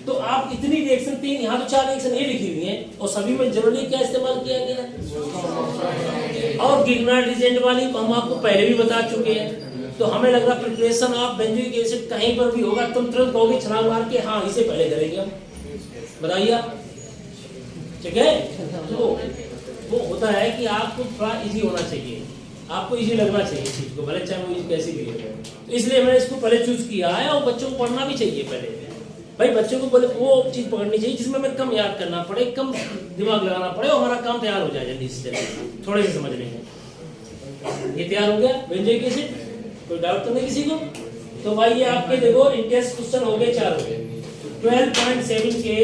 तो आप इतनी रिएक्शन 3 यहाँ तो 4 रिएक्शन ये लिखी हुई है, और सभी में जनरली क्या इस्तेमाल किया गया, और गिग्नार्ड एजेंट वाली हम आपको पहले भी बता चुके हैं। तो हमें लग रहा प्रिपरेशन ऑफ बेंजोइक एसिड कहीं पर भी होगा, तुम तुरंत कहोगे छलांग मार के हाँ इसे पहले करेंगे हम, बताइए आप, ठीक है। तो वो होता है कि आपको थोड़ा इजी होना चाहिए, आपको इजी लगना चाहिए चीज को, भले चाहे वो कैसी भी है। तो इसलिए मैंने इसको पहले चूज किया है, और बच्चों को पढ़ना भी चाहिए पहले भाई, बच्चों को बोले वो चीज पकड़नी चाहिए जिसमें हमें कम याद करना पड़े, कम दिमाग लगाना पड़े, और हमारा काम तैयार हो जाए जल्दी से, थोड़े से समझने में। ये तैयार हो गया बेंजोइक एसिड, कोई डाउट तो नहीं किसी को। तो भाई ये आपके देखो इंटेंस क्वेश्चन हो गए, 4 हो गए। 12.7 के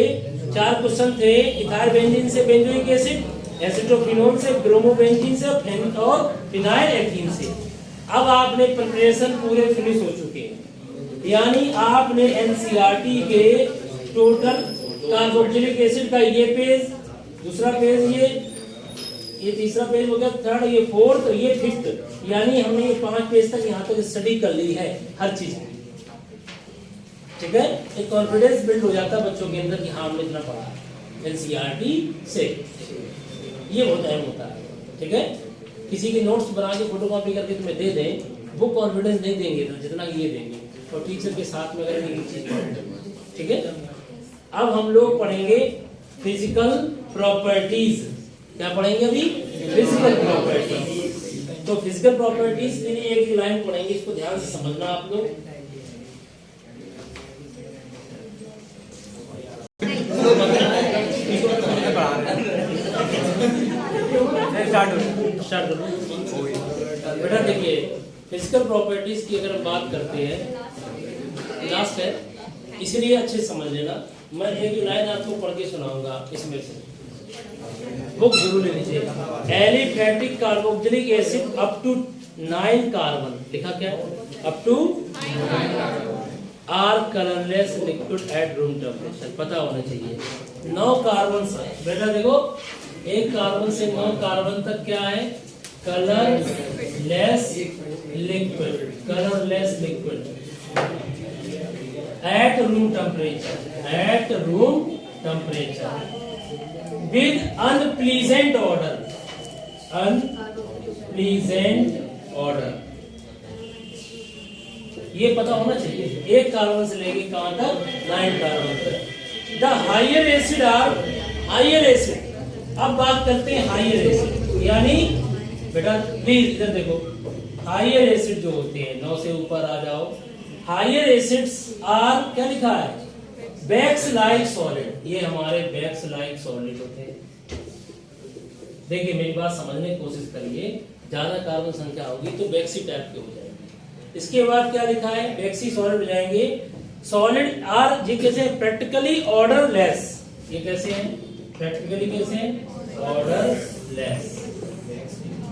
4 क्वेश्चन थे। इथाइल बेंजीन से बेंजोइक एसिड, एसीटोफिनोन से, ब्रोमोबेंजीन से और फिनाइल एथीन से। अब आपने प्रिपरेशन पूरे फिनिश हो चुके हैं, यानी आपने एनसीईआरटी के टोटल कार्बोक्सिलिक एसिड का ये पेज, दूसरा पेज, ये तीसरा पेज हो गया, थर्ड, ये फोर्थ, ये फिफ्थ, यानी हमने ये 5 पेज तक यहाँ तक स्टडी कर ली है हर चीज की। ठीक है, एक कॉन्फिडेंस बिल्ड हो जाता है बच्चों के अंदर कि हाँ हमने इतना पढ़ा एनसीईआरटी से। ये बहुत अहम होता है। ठीक है, किसी के नोट्स बना के फोटोकॉपी करके तुम्हें दे दें, वो कॉन्फिडेंस नहीं देंगे जितना ये देंगे, और टीचर के साथ में अगर एक चीज पढ़ेंगे। ठीक है, अब हम लोग पढ़ेंगे फिजिकल प्रॉपर्टीज। क्या पढ़ेंगे अभी? Physical properties. तो फिजिकल प्रॉपर्टीज के लिए एक लाइन पढ़ेंगे, इसको ध्यान से समझना आप लोग। बेटा देखिए, फिजिकल प्रॉपर्टीज की अगर हम बात करते हैं, लास्ट है, इसलिए अच्छे समझ लेना। मैं एक लाइन आपको पढ़ के सुनाऊंगा, इसमें से बुक जरूर ले लीजिएगा। Aliphatic carboxylic acid up to 9 carbon, लिखा क्या है? Up to are colourless liquid at room temperature, पता होना चाहिए। 9 कार्बन, बेटा देखो, एक कार्बन से 9 कार्बन तक क्या है? Colourless liquid, colourless liquid at room temperature, eight room temperature with unpleasant order, unpleasant order. ये पता होना चाहिए, एक कार्बन से लेके कहां तक? 9 कार्बन तक। The higher acid are, higher acid, अब बात करते हैं हायर एसिड, यानी बेटा प्लीज इधर देखो, हायर एसिड जो होते हैं, 9 से ऊपर आ जाओ। हायर एसिड्स आर, क्या लिखा है? बैक्स लाइक सॉलिड, ये हमारे बैक्स लाइक सॉलिड होते हैं। देखिए मेरी बात समझने की कोशिश करिए, ज्यादा कार्बन संख्या होगी तो बैक्सी टाइप के हो जाएंगे। इसके बाद क्या लिखा है? बैक्सी सॉलिड हो जाएंगे। सॉलिड आर जी कैसे? प्रैक्टिकली ऑर्डरलेस, ये कैसे हैं? प्रैक्टिकली कैसे? Odourless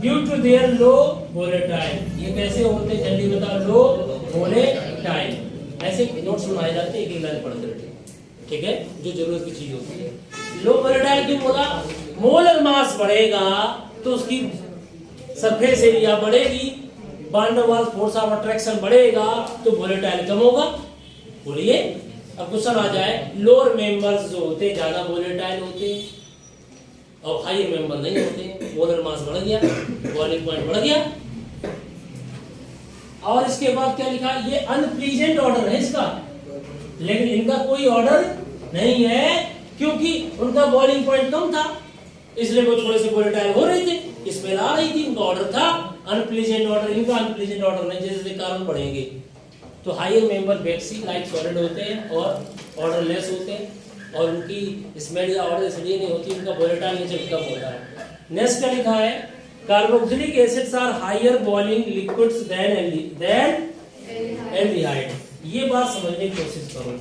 due to their low volatile, ये कैसे होते हैं? जल्दी बताओ, लो वोलेटाइल। ऐसे नोट्स बनाए जाते हैं, एक लाइन पढ़ते रहते हैं। ठीक है, जो जरूरत की चीज होती है। लो वोलेटाइल क्यों बोला? मोलर मास बढ़ेगा तो उसकी सरफेस एरिया बढ़ेगी, van der Waals force of attraction बढ़ेगा तो वोलेटाइल कम होगा। बोलिए, अब क्वेश्चन आ जाए, लोअर मेंबर्स जो होते हैं ज्यादा वोलेटाइल होते हैं और हाई मेंबर नहीं होते। मोलर मास बढ़ गया, बॉइलिंग पॉइंट बढ़ गया। और इसके बाद क्या लिखा? ये अनप्लीजेंट ऑर्डर है इसका, लेकिन इनका कोई ऑर्डर नहीं है क्योंकि उनका बॉइलिंग पॉइंट कम था, इसलिए वो थोड़े से वोलेटाइल हो रहे थे, स्मेल आ रही थी, उनका ऑर्डर था अनप्लीजेंट ऑर्डर। इनका अनप्लीजेंट ऑर्डर नहीं, जैसे कार्बन बढ़ेंगे तो हायर मेंबर बैक्सी लाइक सॉलिड होते हैं और ऑर्डरलेस होते हैं, और उनकी स्मेल या ऑर्डर इसलिए नहीं होती, उनका वोलेटाइल नेचर कम होता है। नेक्स्ट क्या लिखा है? Carboxylic acids are higher boiling liquids than aldehyde. ये बात समझने की कोशिश करो,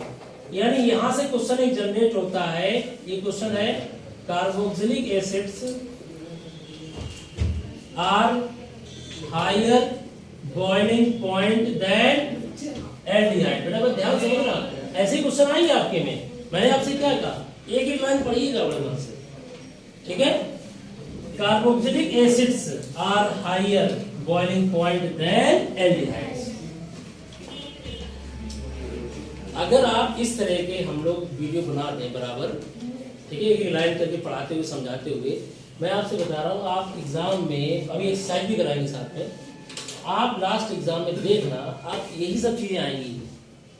यानी यहां से क्वेश्चन एक जनरेट होता है। ये क्वेश्चन है, carboxylic acids are higher boiling point than aldehyde. बेटा बस ध्यान से समझना, ऐसे क्वेश्चन आएंगे आपके में। मैंने आपसे क्या कहा? एक एक लाइन पढ़िएगा बड़े मन से। ठीक है, carboxylic acids are higher boiling point than aldehydes. अगर आप इस तरह के हम लोग वीडियो बना दें बराबर, ठीक है, एक लाइन करके पढ़ाते हुए समझाते हुए, मैं आपसे बता रहा हूँ, आप एग्जाम में अभी एक्सरसाइज भी कराएंगे साथ में, आप लास्ट एग्जाम में देखना, आप यही सब चीजें आएंगी,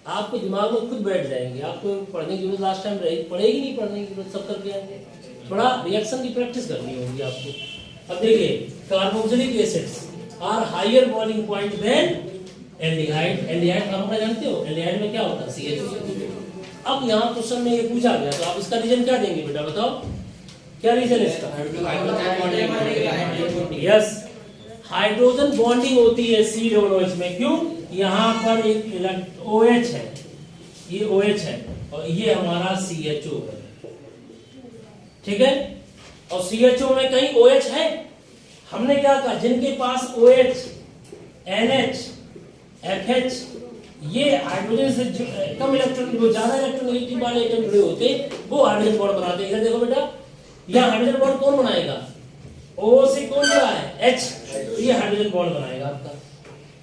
आपके दिमाग में खुद बैठ जाएंगे। आपको पढ़ने की जरूरत लास्ट टाइम रहेगी, पढ़ेगी नहीं, पढ़ने की जरूरत सब करके आएंगे। थोड़ा रिएक्शन की प्रैक्टिस करनी होगी आपको। अब देखिए, carboxylic acids are higher boiling point than aldehyde. Aldehyde formula जानते हो? एल्डिहाइड में क्या होता है? CH। अब यहाँ क्वेश्चन में ये पूछा गया तो आप इसका रीजन क्या देंगे बेटा? बताओ क्या रीजन है इसका? यस, हाइड्रोजन बॉन्डिंग होती है COOH में। क्यों? यहाँ पर एक OH है, ये OH है और ये हमारा CHO है, ठीक है। और CHO में कहीं OH है, हमने क्या कहा, जिनके पास OH, NH, FH ये हाइड्रोजन से कम इलेक्ट्रॉन, वो ज्यादा इलेक्ट्रोनेगेटिव वाले एटम जुड़े होते वो हाइड्रोजन बॉन्ड बनाते हैं। इधर देखो बेटा, यहाँ हाइड्रोजन बॉन्ड कौन बनाएगा, O से कौन जुड़ा है, H, ये हाइड्रोजन बॉन्ड बनाएगा आपका।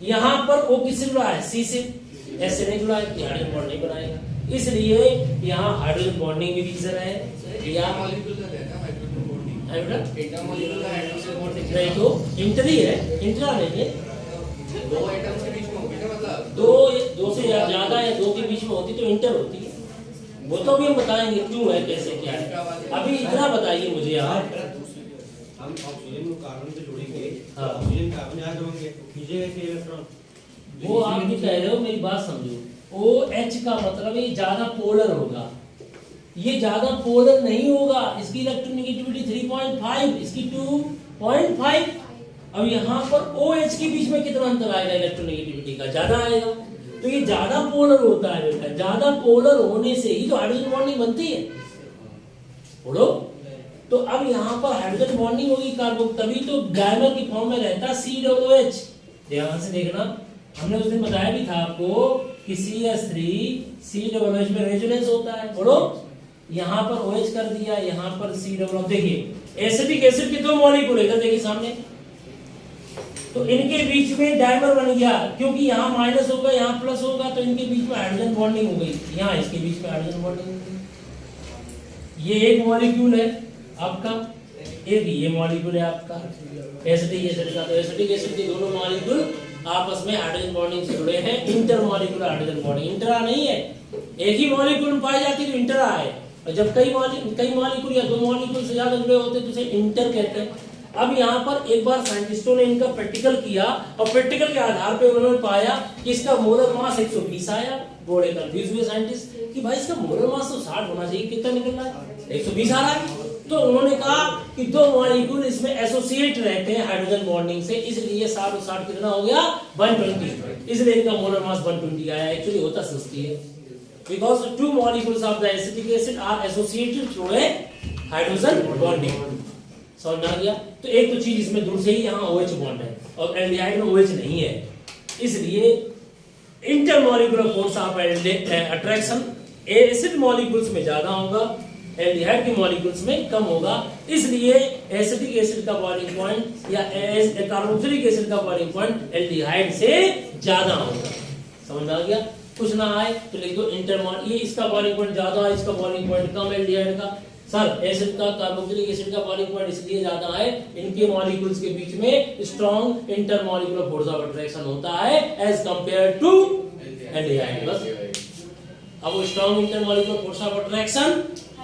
यहाँ पर O किससे जुड़ा है, C से, S से नहीं जुड़ा है, हाइड्रोजन बॉन्ड नहीं बनाएगा। इसलिए यहाँ हाइड्रोजन बॉन्डिंग भी रीजन है। या नहीं तो इंटरी है, इंट्रा नहीं है, दो एटम्स के बीच में होगी ना, मतलब दो से ज्यादा या दो के बीच में होती तो इंटर होती है। वो तो भी हम बताएंगे क्यों है, कैसे क्या है। अभी इतना बताइए मुझे यहाँ, हम ऑक्सीजन को कार्बन से जोड़ेंगे, हाँ। ऑक्सीजन कार्बन यहाँ जोड़ेंगे, खींचेगा ऐसे इलेक्ट्रॉन। वो आप भी कह रहे हो, मेरी बात समझो। OH का मतलब ये ज्यादा पोलर होगा, ये ज्यादा पोलर नहीं होगा। इसकी इलेक्ट्रोनेगेटिविटी 3.5, इसकी 2.5। अब यहाँ पर OH के बीच में कितना अंतर आएगा इलेक्ट्रोनेगेटिविटी का, ज्यादा आएगा। तो ये ज्यादा पोलर होता है बेटा, ज्यादा पोलर होने से ही तो हाइड्रोजन बॉन्डिंग बनती है, बोलो। तो अब यहाँ पर हाइड्रोजन बॉन्डिंग होगी कार्बन, तभी तो डायमर की फॉर्म में रहता है COOH। ध्यान से देखना, हमने उस दिन बताया भी था आपको कि CH3 COOH में रेजोनेंस होता है, बोलो। यहाँ पर OH कर दिया, यहाँ पर COOH। देखिए एसिटिक एसिड के दो मॉलिक्यूल इधर देखिए सामने, तो इनके बीच में डायमर बन गया, क्योंकि यहाँ माइनस होगा यहाँ प्लस होगा, तो इनके बीच में हाइड्रोजन बॉन्डिंग हो गई, यहाँ इसके बीच में हाइड्रोजन बॉन्डिंग हो गई। ये एक मॉलिक्यूल है आपका, एक ये मॉलिक्यूल है आपका एसिटिक एसिड का। तो एसिटिक एसिड के दोनों मॉलिक्यूल आपस में हाइड्रोजन बॉन्डिंग से जुड़े हैं, inter molecular hydrogen bonding. Intra नहीं है, एक ही मॉलिक्यूल में पाई जाती है तो इंटरा है, और जब कई मॉलिक्यूल या दो मॉलिक्यूल से ज्यादा जुड़े होते हैं तो उसे इंटर कहते हैं। अब यहाँ पर एक बार साइंटिस्टों ने इनका प्रैक्टिकल किया, और प्रैक्टिकल के आधार पे उन्होंने पाया कि इसका मोलर मास 120 आया। बड़े कंफ्यूज हुए साइंटिस्ट कि भाई इसका मोलर मास तो 60 होना चाहिए, कितना निकल रहा है, 120 आ रहा है। तो उन्होंने कहा कि दो मॉलिक्यूल इसमें एसोसिएट रहते हैं हाइड्रोजन बॉन्डिंग से, इसलिए 60 और 60 कितना हो गया, 120, इसलिए इनका मोलर मास 120 आया। एक्चुअली होता 60 है, because two molecules of the acetic acid are associated through a hydrogen bonding। समझ आ गया। तो एक तो चीज इसमें दूर से ही यहाँ OH बॉन्ड है, और एल्डिहाइड में OH नहीं है, इसलिए intermolecular force of attraction acid molecules में ज्यादा होगा, एल्डिहाइड के मॉलिक्यूल्स में कम होगा। इसलिए एसिटिक एसिड का बॉइलिंग पॉइंट या कार्बोक्सिलिक एसिड का बॉइलिंग पॉइंट एल्डिहाइड से ज्यादा होगा। समझ आ गया। कुछ ना आए तो लिख दो इंटरमॉल, ये इसका बॉइलिंग पॉइंट ज्यादा है, इसका बॉइलिंग पॉइंट कम है एल्डिहाइड का। सर एसिड का कार्बोक्सिलिक एसिड का बॉइलिंग पॉइंट इसलिए ज्यादा है, इनके मॉलिक्यूल्स के बीच में strong intermolecular force of attraction होता है एज कंपेयर टू एल्डिहाइड। बस अब वो strong intermolecular force of attraction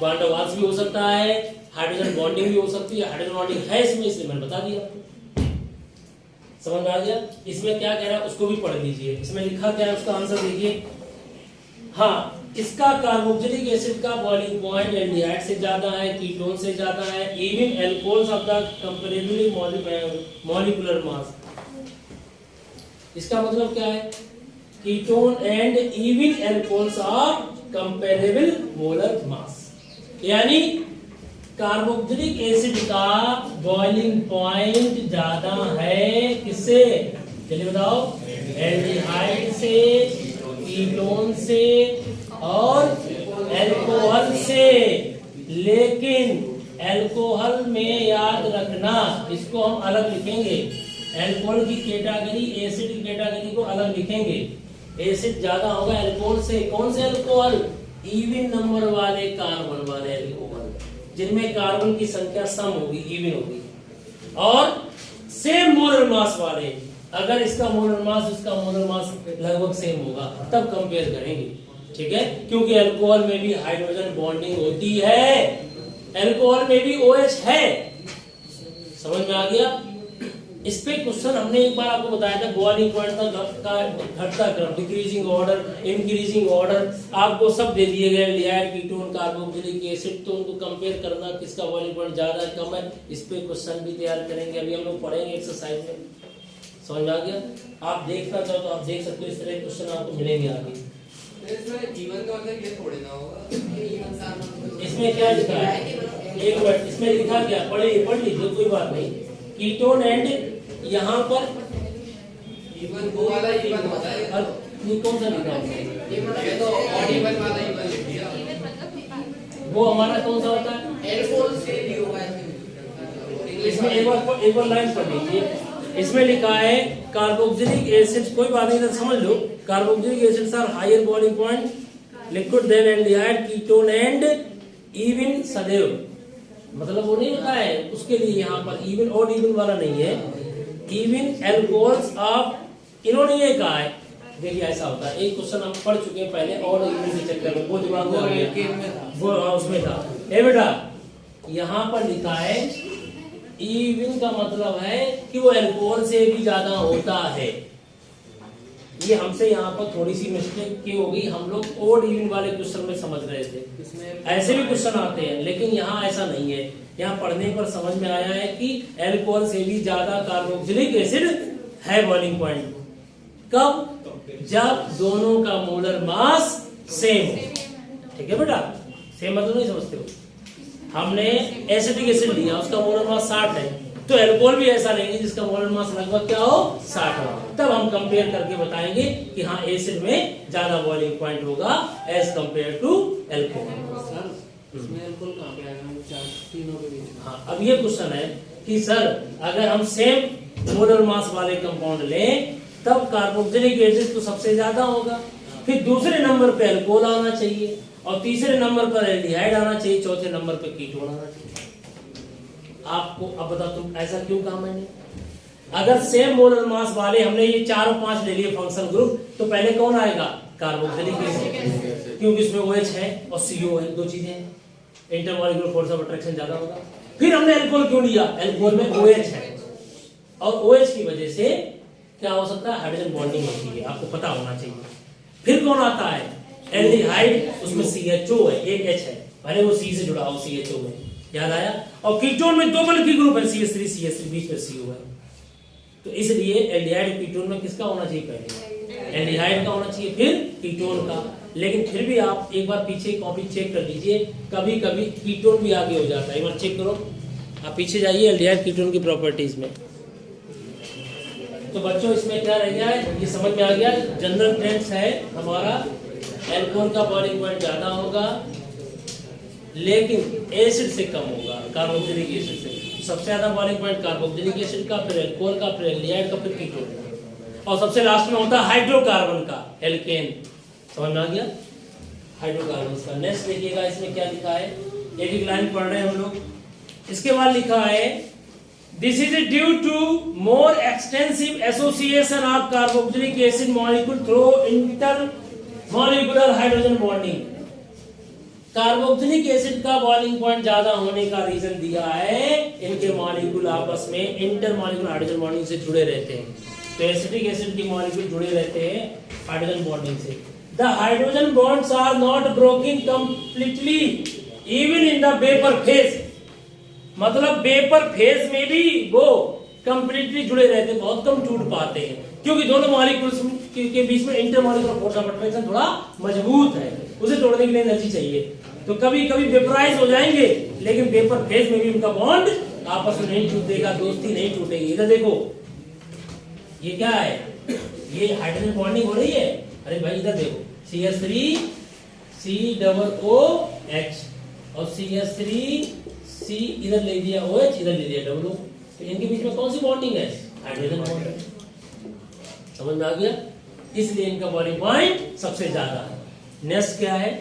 van der Waals भी हो सकता है, हाइड्रोजन बॉन्डिंग भी हो सकती है। हाइड्रोजन बॉन्डिंग है इसमें, इसलिए मैंने बता दिया आपको। समझ में आ गया। इसमें क्या कह रहा है उसको भी पढ़ लीजिए, इसमें लिखा क्या है उसका आंसर देखिए। हाँ, इसका कार्बोक्सिलिक एसिड का बॉइलिंग पॉइंट एल्डिहाइड से ज्यादा है, कीटोन से ज्यादा है, even alcohols of the comparably molecular mass. इसका मतलब क्या है, ketone and even alcohols of comparable molar mass, यानी कार्बोक्सिलिक एसिड का बॉइलिंग पॉइंट ज्यादा है किससे, चलिए बताओ, एल्डिहाइड से, कीटोन से और अल्कोहल से। लेकिन अल्कोहल में याद रखना, इसको हम अलग लिखेंगे, अल्कोहल की कैटेगरी एसिड की कैटेगरी को अलग लिखेंगे। एसिड ज्यादा होगा अल्कोहल से। कौन से अल्कोहल, इवन नंबर वाले कार्बन वाले अल्कोहल, जिनमें कार्बन की संख्या सम होगी, इवन होगी, और सेम मोलर मास वाले। अगर इसका मोलर मास इसका मोलर मास लगभग सेम होगा तब कंपेयर करेंगे, ठीक है। क्योंकि अल्कोहल में भी हाइड्रोजन बॉन्डिंग होती है, अल्कोहल में भी OH है। समझ में आ गया। इस पे क्वेश्चन हमने एक बार आपको बताया था, बॉइलिंग पॉइंट का घटता क्रम, डिक्रीजिंग ऑर्डर, इंक्रीजिंग ऑर्डर, आपको सब दे दिए गए, एल्डिहाइड, कीटोन, कार्बोक्सिलिक एसिड, तो उनको कंपेयर करना किसका बॉइलिंग पॉइंट ज्यादा है कम है। इस पे क्वेश्चन भी तैयार करेंगे, अभी हम लोग पढ़ेंगे एक्सरसाइज में। समझ आ गया। आप देखना चाहो तो आप देख सकते हो, इस तरह क्वेश्चन आपको मिलेंगे आगे। इसमें जीवन का मतलब ये थोड़े ना होगा। इसमें क्या लिखा है, एक मिनट, इसमें लिखा क्या, पढ़ लीजिए कोई बात नहीं। कीटोन एंड यहाँ पर जीवन वो वाला जीवन होता है। ये कौन सा लिखा है, ये तो और जीवन वाला जीवन लिख दिया। वो हमारा कौन सा होता है, एल्कोहल से भी होगा इसमें एक बार लाइन पढ़ लीजिए। इसमें लिखा है कार्बोक्सिलिक एसिड्स, कोई बात नहीं तो समझ लो, carboxylic acids are higher boiling point liquid than aldehyde ketone and even सदैव, मतलब वो नहीं लिखा है उसके लिए यहाँ पर इवन और इवन वाला नहीं है, इवन एल्कोहल्स ऑफ, इन्होंने ये कहा है। देखिए ऐसा होता है, एक क्वेश्चन हम पढ़ चुके हैं पहले और इवन के चक्कर में वो दिमाग में आ गया, वो उसमें था। ए बेटा यहाँ पर लिखा है इवन का मतलब है कि वो अल्कोहल से भी ज्यादा होता है। ये हमसे यहाँ पर थोड़ी सी मिस्टेक की होगी, हम लोग ओड इवन वाले क्वेश्चन में समझ रहे थे, ऐसे भी क्वेश्चन आते हैं लेकिन यहाँ ऐसा नहीं है। यहाँ पढ़ने पर समझ में आया है कि अल्कोहल से भी ज्यादा कार्बोक्सिलिक एसिड है बॉइलिंग पॉइंट। कब, जब दोनों का मोलर मास सेम हो। ठीक है बेटा, सेम मतलब नहीं समझते हो, हमने एसिटिक एसिड लिया उसका मोलर मास 60 है, तो अल्कोहल भी ऐसा लेंगे जिसका मोलर मास लगभग क्या हो 60 हो, तब हम कंपेयर करके बताएंगे कि हाँ एसिड में ज्यादा बॉइलिंग पॉइंट होगा एज कंपेयर टू अल्कोहल। इसमें अल्कोहल कहाँ पे आएगा, तीनों के बीच में। हाँ, अब ये क्वेश्चन है कि सर अगर हम सेम मोलर मास वाले कंपाउंड लें तब कार्बोक्सिलिक एसिड तो सबसे ज्यादा होगा, फिर दूसरे नंबर पे अल्कोहल आना चाहिए और तीसरे नंबर पर एल्डिहाइड आना चाहिए, चौथे नंबर पर कीटोन आना चाहिए। आपको अब बता तुम ऐसा क्यों कहा मैंने, अगर सेम मोलर मास वाले हमने ये 4 और 5 ले लिए फंक्शनल ग्रुप, तो पहले कौन आएगा, कार्बोक्सिलिक एसिड, क्योंकि इसमें OH है और CO है, 2 चीजें हैं, इंटरमॉलिक्यूलर फोर्स ऑफ अट्रैक्शन ज्यादा होगा। फिर हमने अल्कोहल क्यों लिया, अल्कोहल में OH है और OH की वजह से क्या हो सकता है, हाइड्रोजन बॉन्डिंग होती है, आपको पता होना चाहिए। फिर कौन आता है, एल्डिहाइड, उसमें CHO है, एक H है, भले वो C से जुड़ा हो, CHO में, याद आया। और कीटोन में 2 बल्कि ग्रुप है, CH3 बीच में CO है, तो इसलिए एल्डिहाइड कीटोन में किसका होना चाहिए, पहले एल्डिहाइड का होना चाहिए, फिर कीटोन का। लेकिन फिर भी आप एक बार पीछे कॉपी चेक कर लीजिए, कभी कभी कीटोन भी आगे हो जाता है, एक बार चेक करो, आप पीछे जाइए एल्डिहाइड कीटोन की प्रॉपर्टीज में। तो बच्चों इसमें क्या रह गया है, ये समझ में आ गया, जनरल ट्रेंड्स है हमारा, अल्कोहल का बॉइलिंग पॉइंट ज्यादा होगा लेकिन एसिड से कम होगा, कार्बोक्सिलिक एसिड से। सबसे ज्यादा बॉइलिंग पॉइंट कार्बोक्सिलिक एसिड का, फिर अल्कोहल का, फिर एल्डिहाइड का, फिर कीटोन का, और सबसे लास्ट में होता है हाइड्रोकार्बन का, एल्केन। समझ में आ गया, हाइड्रोकार्बन का। नेक्स्ट देखिएगा इसमें क्या लिखा है, एक एक लाइन पढ़ रहे हैं हम लोग। इसके बाद लिखा है This is due to more extensive association of carboxylic acid molecule through intermolecular hydrogen bonding। Carboxylic acid का बॉइलिंग पॉइंट ज्यादा होने का रीजन दिया है, इनके मॉलिक्यूल आपस में इंटरमॉलिक्यूलर हाइड्रोजन बॉन्डिंग से जुड़े रहते हैं। तो एसिटिक एसिड की मॉलिक्यूल जुड़े रहते हैं हाइड्रोजन बॉन्डिंग से। The hydrogen bonds are not broken completely even in the vapour phase, मतलब वेपर फेज में भी वो कंप्लीटली जुड़े रहते हैं, बहुत कम टूट पाते हैं, क्योंकि दोनों मॉलिक्यूल्स के बीच में इंटरमॉलिक्यूलर फोर्स ऑफ अट्रैक्शन थोड़ा मजबूत है, उसे तोड़ने के लिए एनर्जी चाहिए। तो कभी कभी वेपराइज हो जाएंगे लेकिन वेपर फेज में भी उनका बॉन्ड आपस में नहीं टूटेगा, दोस्ती नहीं टूटेगी। इधर देखो ये क्या है, ये हाइड्रोजन बॉन्डिंग हो रही है, अरे भाई इधर देखो CH3 COOH और CH3 C इधर ले दिया OH, इधर ले दिया WHO, तो इनके बीच में कौन सी बॉन्डिंग है, हाइड्रोजन बॉन्डिंग। समझ में आ गया, इसलिए इनका बॉइलिंग पॉइंट सबसे ज्यादा है। नेक्स्ट क्या है,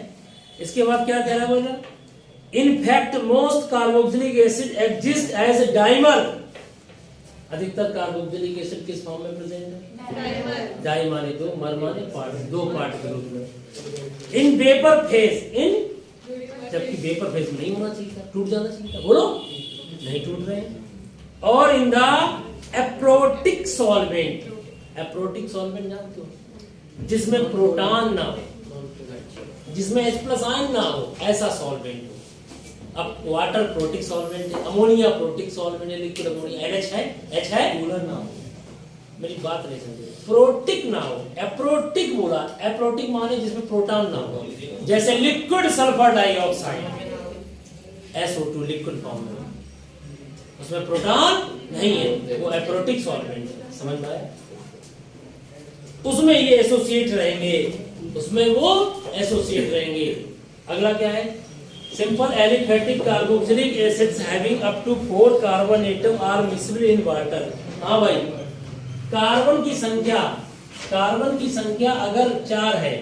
इसके बाद क्या कह रहा है बोला, in fact most carboxylic acid exist as a dimer. अधिकतर कार्बोक्सिलिक एसिड किस फॉर्म में प्रेजेंट है, डाई माने 2, मर माने पार्ट, 2 पार्ट के रूप में। इन वेपर फेज, इन जबकि वेपर फेज नहीं होना चाहिए था, टूट जाना चाहिए था, बोलो नहीं टूट रहे हैं। और in the aprotic solvent, aprotic solvent जानते हो, जिसमें प्रोटॉन ना हो, जिसमें H+ आयन ना हो, ऐसा सॉल्वेंट हो। अब वाटर प्रोटिक सॉल्वेंट है, अमोनिया प्रोटिक सॉल्वेंट है, लिक्विड अमोनिया NH है, H है, कूलर ना हो, मेरी बात नहीं समझे, प्रोटिक ना हो, एप्रोटिक बोला, एप्रोटिक माने जिसमें प्रोटॉन ना हो, जैसे liquid sulphur dioxide SO2 liquid form में, उसमें प्रोटॉन नहीं है, वो एप्रोटिक सॉल्वेंट है, समझ में आया? उसमें ये एसोसिएट रहेंगे, उसमें वो एसोसिएट रहेंगे। अगला क्या है? Simple aliphatic carboxylic acids having up to 4 carbon atom are mixed in water. हाँ भाई, कार्बन की संख्या अगर 4 है,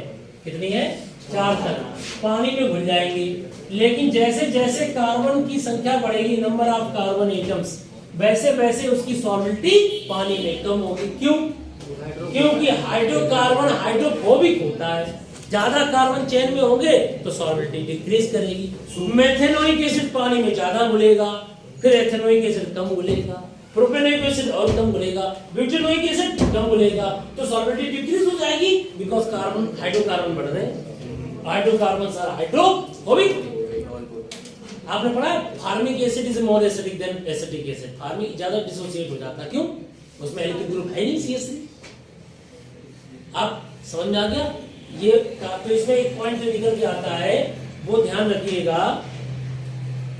कितनी है? 4 तक पानी में घुल जाएंगी, लेकिन जैसे जैसे कार्बन की संख्या बढ़ेगी, नंबर ऑफ कार्बन एटम्स, वैसे वैसे उसकी सॉल्युबिलिटी पानी में कम होगी। क्यों? क्योंकि हाइड्रोकार्बन हाइड्रोफोबिक होता है, ज्यादा कार्बन चेन में होंगे तो सॉल्युबिलिटी डिक्रीज करेगी। मेथेनोइक एसिड पानी में ज्यादा घुलेगा, फिर एथेनोइक एसिड कम घुलेगा, प्रोपेनोइक एसिड और कम घुलेगा, ब्यूटेनोइक एसिड कम घुलेगा, तो सॉल्युबिलिटी डिक्रीज हो जाएगी, बिकॉज कार्बन हाइड्रोकार्बन बढ़ रहे हैं। Hydrocarbon sir hydrophobic. आपने पढ़ा है formic acid is more acidic then acetic acid. Formic ज्यादा डिसोसिएट हो जाता है, क्यों? उसमें एल्किल ग्रुप है नहीं, CH3। आप समझ में आ गया ये? तो इसमें एक पॉइंट जो निकल के आता है वो ध्यान रखिएगा,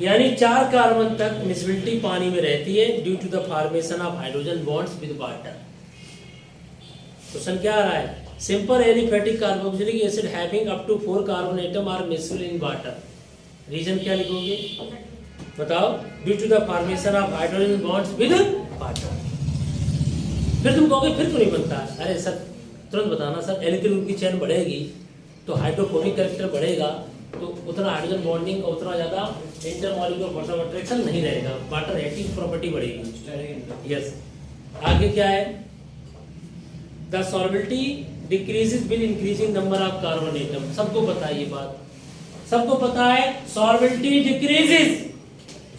यानी 4 कार्बन तक मिसबिलिटी पानी में रहती है due to the formation of hydrogen bonds with water. Question क्या आ रहा है? Simple aliphatic carboxylic acid having up to 4 carbon atom are mixed in water. Reason क्या लिखोगे? बताओ। Due to the formation of hydrogen bonds with water. फिर तुम कहोगे फिर क्यों नहीं बनता? अरे सर तुरंत बताना सर, एल्किल ग्रुप की चेन बढ़ेगी तो हाइड्रोफोबिक कैरेक्टर बढ़ेगा, तो उतना हाइड्रोजन बॉन्डिंग और उतना ज्यादा इंटरमॉलिक्यूलर वाटर अट्रैक्शन नहीं रहेगा, वाटर एक्टिव प्रॉपर्टी बढ़ेगी। यस। आगे क्या है? The solubility decreases with increasing number of carbon atom. सबको पता है ये बात, सबको पता है सॉल्युबिलिटी डिक्रीजेस।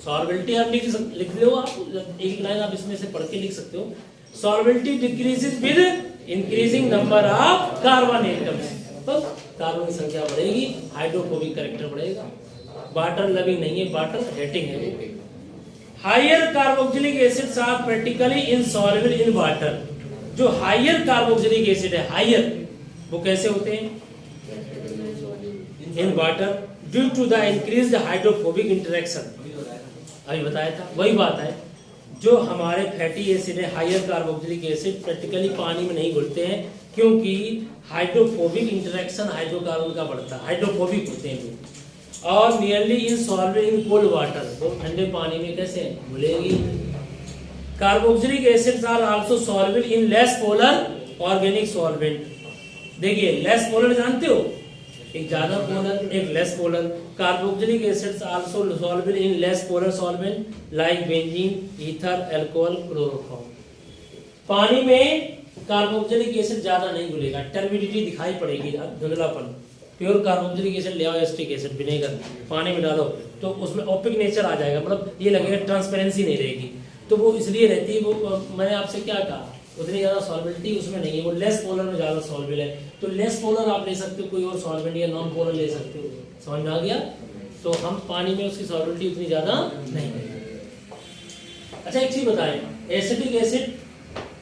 सॉल्युबिलिटी आप लिख लो, आप एक लाइन आप इसमें से पढ़ के लिख सकते हो। Solubility decreases with increasing number of carbon atoms. तो कार्बन की संख्या बढ़ेगी, हाइड्रोफोबिक कैरेक्टर बढ़ेगा। वाटर लविंग नहीं है, वाटर हेटिंग है। Higher carboxylic acids are practically insoluble in water. जो हायर कार्बोक्सिलिक एसिड है, हायर, वो कैसे होते हैं? In water due to the increased hydrophobic interaction. अभी बताया था, वही बात है। जो हमारे फैटी एसिड है, हायर कार्बोक्सिलिक एसिड, प्रैक्टिकली पानी में नहीं घुलते हैं, क्योंकि हाइड्रोफोबिक इंटरेक्शन हाइड्रोकार्बन का बढ़ता है, हाइड्रोफोबिक होते हैं वो। और nearly insoluble in cold water, वो ठंडे पानी में कैसे घुलेगी? Carboxylic acids are also soluble in less polar organic solvent. देखिए लेस पोलर जानते हो, एक ज्यादा पोलर एक less polar. Carboxylic acids also soluble in less polar solvent like benzene, ether, alcohol, chloroform. पानी में कार्बोक्सिलिक एसिड ज्यादा नहीं घुलेगा, टर्बिडिटी दिखाई पड़ेगी, धुंधलापन। प्योर कार्बोक्सिलिक एसिड ले आओ, एसिटिक एसिड विनेगर पानी में डालो तो उसमें ओपिक नेचर आ जाएगा, मतलब ये लगेगा ट्रांसपेरेंसी नहीं रहेगी। तो वो इसलिए रहती है, वो मैंने आपसे क्या कहा, उतनी ज्यादा सॉल्वेंटी उसमें नहीं है, वो लेस पोलर में ज्यादा सॉल्वेबल है। तो लेस पोलर आप ले सकते हो, कोई और सॉल्वेंट या नॉन पोलर ले सकते हो। समझ में आ गया? तो हम पानी में उसकी सॉल्वेंटी उतनी ज्यादा नहीं है। अच्छा एक चीज बताएं, एसिटिक एसिड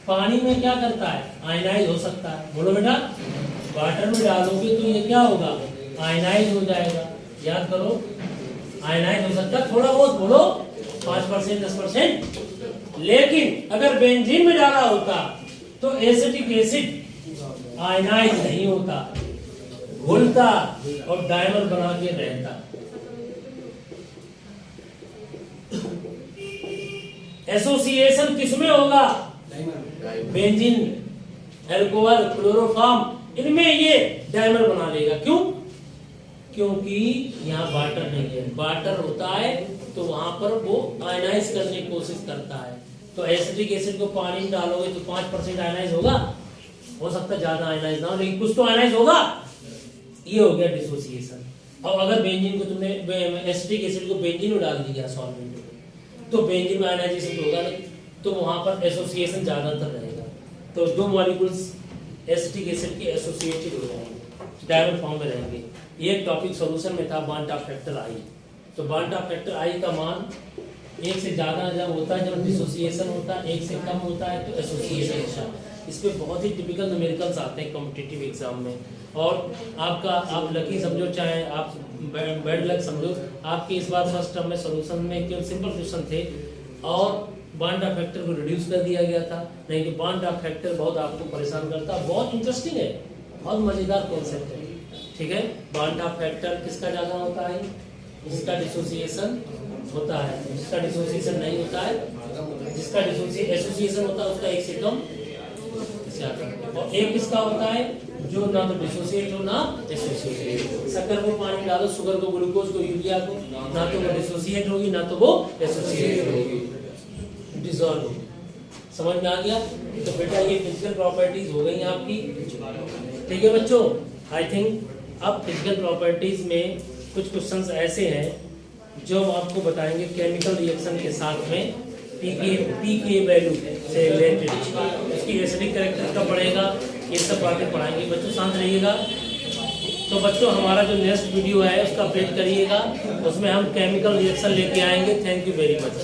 पानी में क्या करता है? आयनाइज हो सकता है। बोलो बेटा, वाटर में डालोगे तो ये क्या होगा? आयनाइज हो जाएगा। याद करो, आयनाइज हो सकता है, थोड़ा बहुत बोलो, 5% 10%। लेकिन अगर बेंजीन में डाला होता तो एसिटिक एसिड आयनाइज नहीं होता, घुलता और डायमर बना के रहता। एसोसिएशन किसमें होगा? बेंजीन, अल्कोहल, क्लोरोफॉर्म, इनमें ये डायमर बना लेगा। क्यों? क्योंकि यहाँ वाटर नहीं है। वाटर होता है तो वहां पर वो आयनाइज करने की कोशिश करता है। तो एसिटिक एसिड को पानी में डालोगे तो 5% आयनाइज होगा, हो सकता है ज्यादा आयनाइज ना हो, लेकिन कुछ तो आयनाइज होगा। ये हो गया डिसोसिएशन। अब अगर बेंजीन को तुमने एसिटिक एसिड को बेंजीन में डाल दिया सॉल्वेंट में, तो बेंजीन में आयनाइजेशन तो होगा नहीं, तो वहां पर एसोसिएशन ज्यादातर रहेगा। तो दो मॉलिक्यूल्स एसिटिक एसिड के एसोसिएटेड हो जाएंगे, डायमर फॉर्म में रहेंगे। ये एक टॉपिक सॉल्यूशन में था, बांटा फैक्टर आई। तो बांटा फैक्टर आई का मान एक से ज्यादा जब होता है, जब डिसोसिएशन होता है, एक से कम होता है तो एसोसिएशन होता है। इस पे बहुत ही टिपिकल न्यूमेरिकल्स आते हैं कॉम्पिटिटिव एग्जाम में। और आपका आप लकी समझो चाहे आप बैड लक समझो, आपके इस बार फर्स्ट टर्म में सॉल्यूशन में केवल सिंपल क्वेश्चन थे और बॉन्ड ऑफ फैक्टर को रिड्यूस कर दिया गया था। नहीं कि बॉन्ड ऑफ फैक्टर बहुत आपको परेशान करता, बहुत इंटरेस्टिंग है, बहुत मजेदार कॉन्सेप्ट है, ठीक है। बॉन्ड ऑफ फैक्टर किसका ज्यादा होता है? जिसका डिसोसिएशन होता है। जिसका डिसोसिएशन नहीं होता है, जिसका एसोसिएशन होता है उसका एक से कम ज्यादा। और एक किसका होता है? जो ना तो डिसोसिएट हो ना एसोसिएट। शक्कर को पानी डालो, शुगर को, ग्लूकोज को, यूरिया को, ना तो वो डिसोसिएट होगी ना तो वो एसोसिएट होगी, डिसॉल्व होगी। समझ में आ गया? तो बेटा ये फिजिकल प्रॉपर्टीज हो गई आपकी, ठीक है बच्चों। आई थिंक अब फिजिकल प्रॉपर्टीज में कुछ क्वेश्चंस ऐसे हैं जो हम आपको बताएंगे केमिकल रिएक्शन के साथ में पीके वैल्यू से रिलेटेड, उसकी एसिडिक कैरेक्टर का पढ़ेगा, ये सब बातें पढ़ाएंगे। बच्चों शांत रहिएगा। तो बच्चों हमारा जो नेक्स्ट वीडियो है उसका वेट करिएगा, उसमें हम केमिकल रिएक्शन लेके आएंगे। Thank you very much.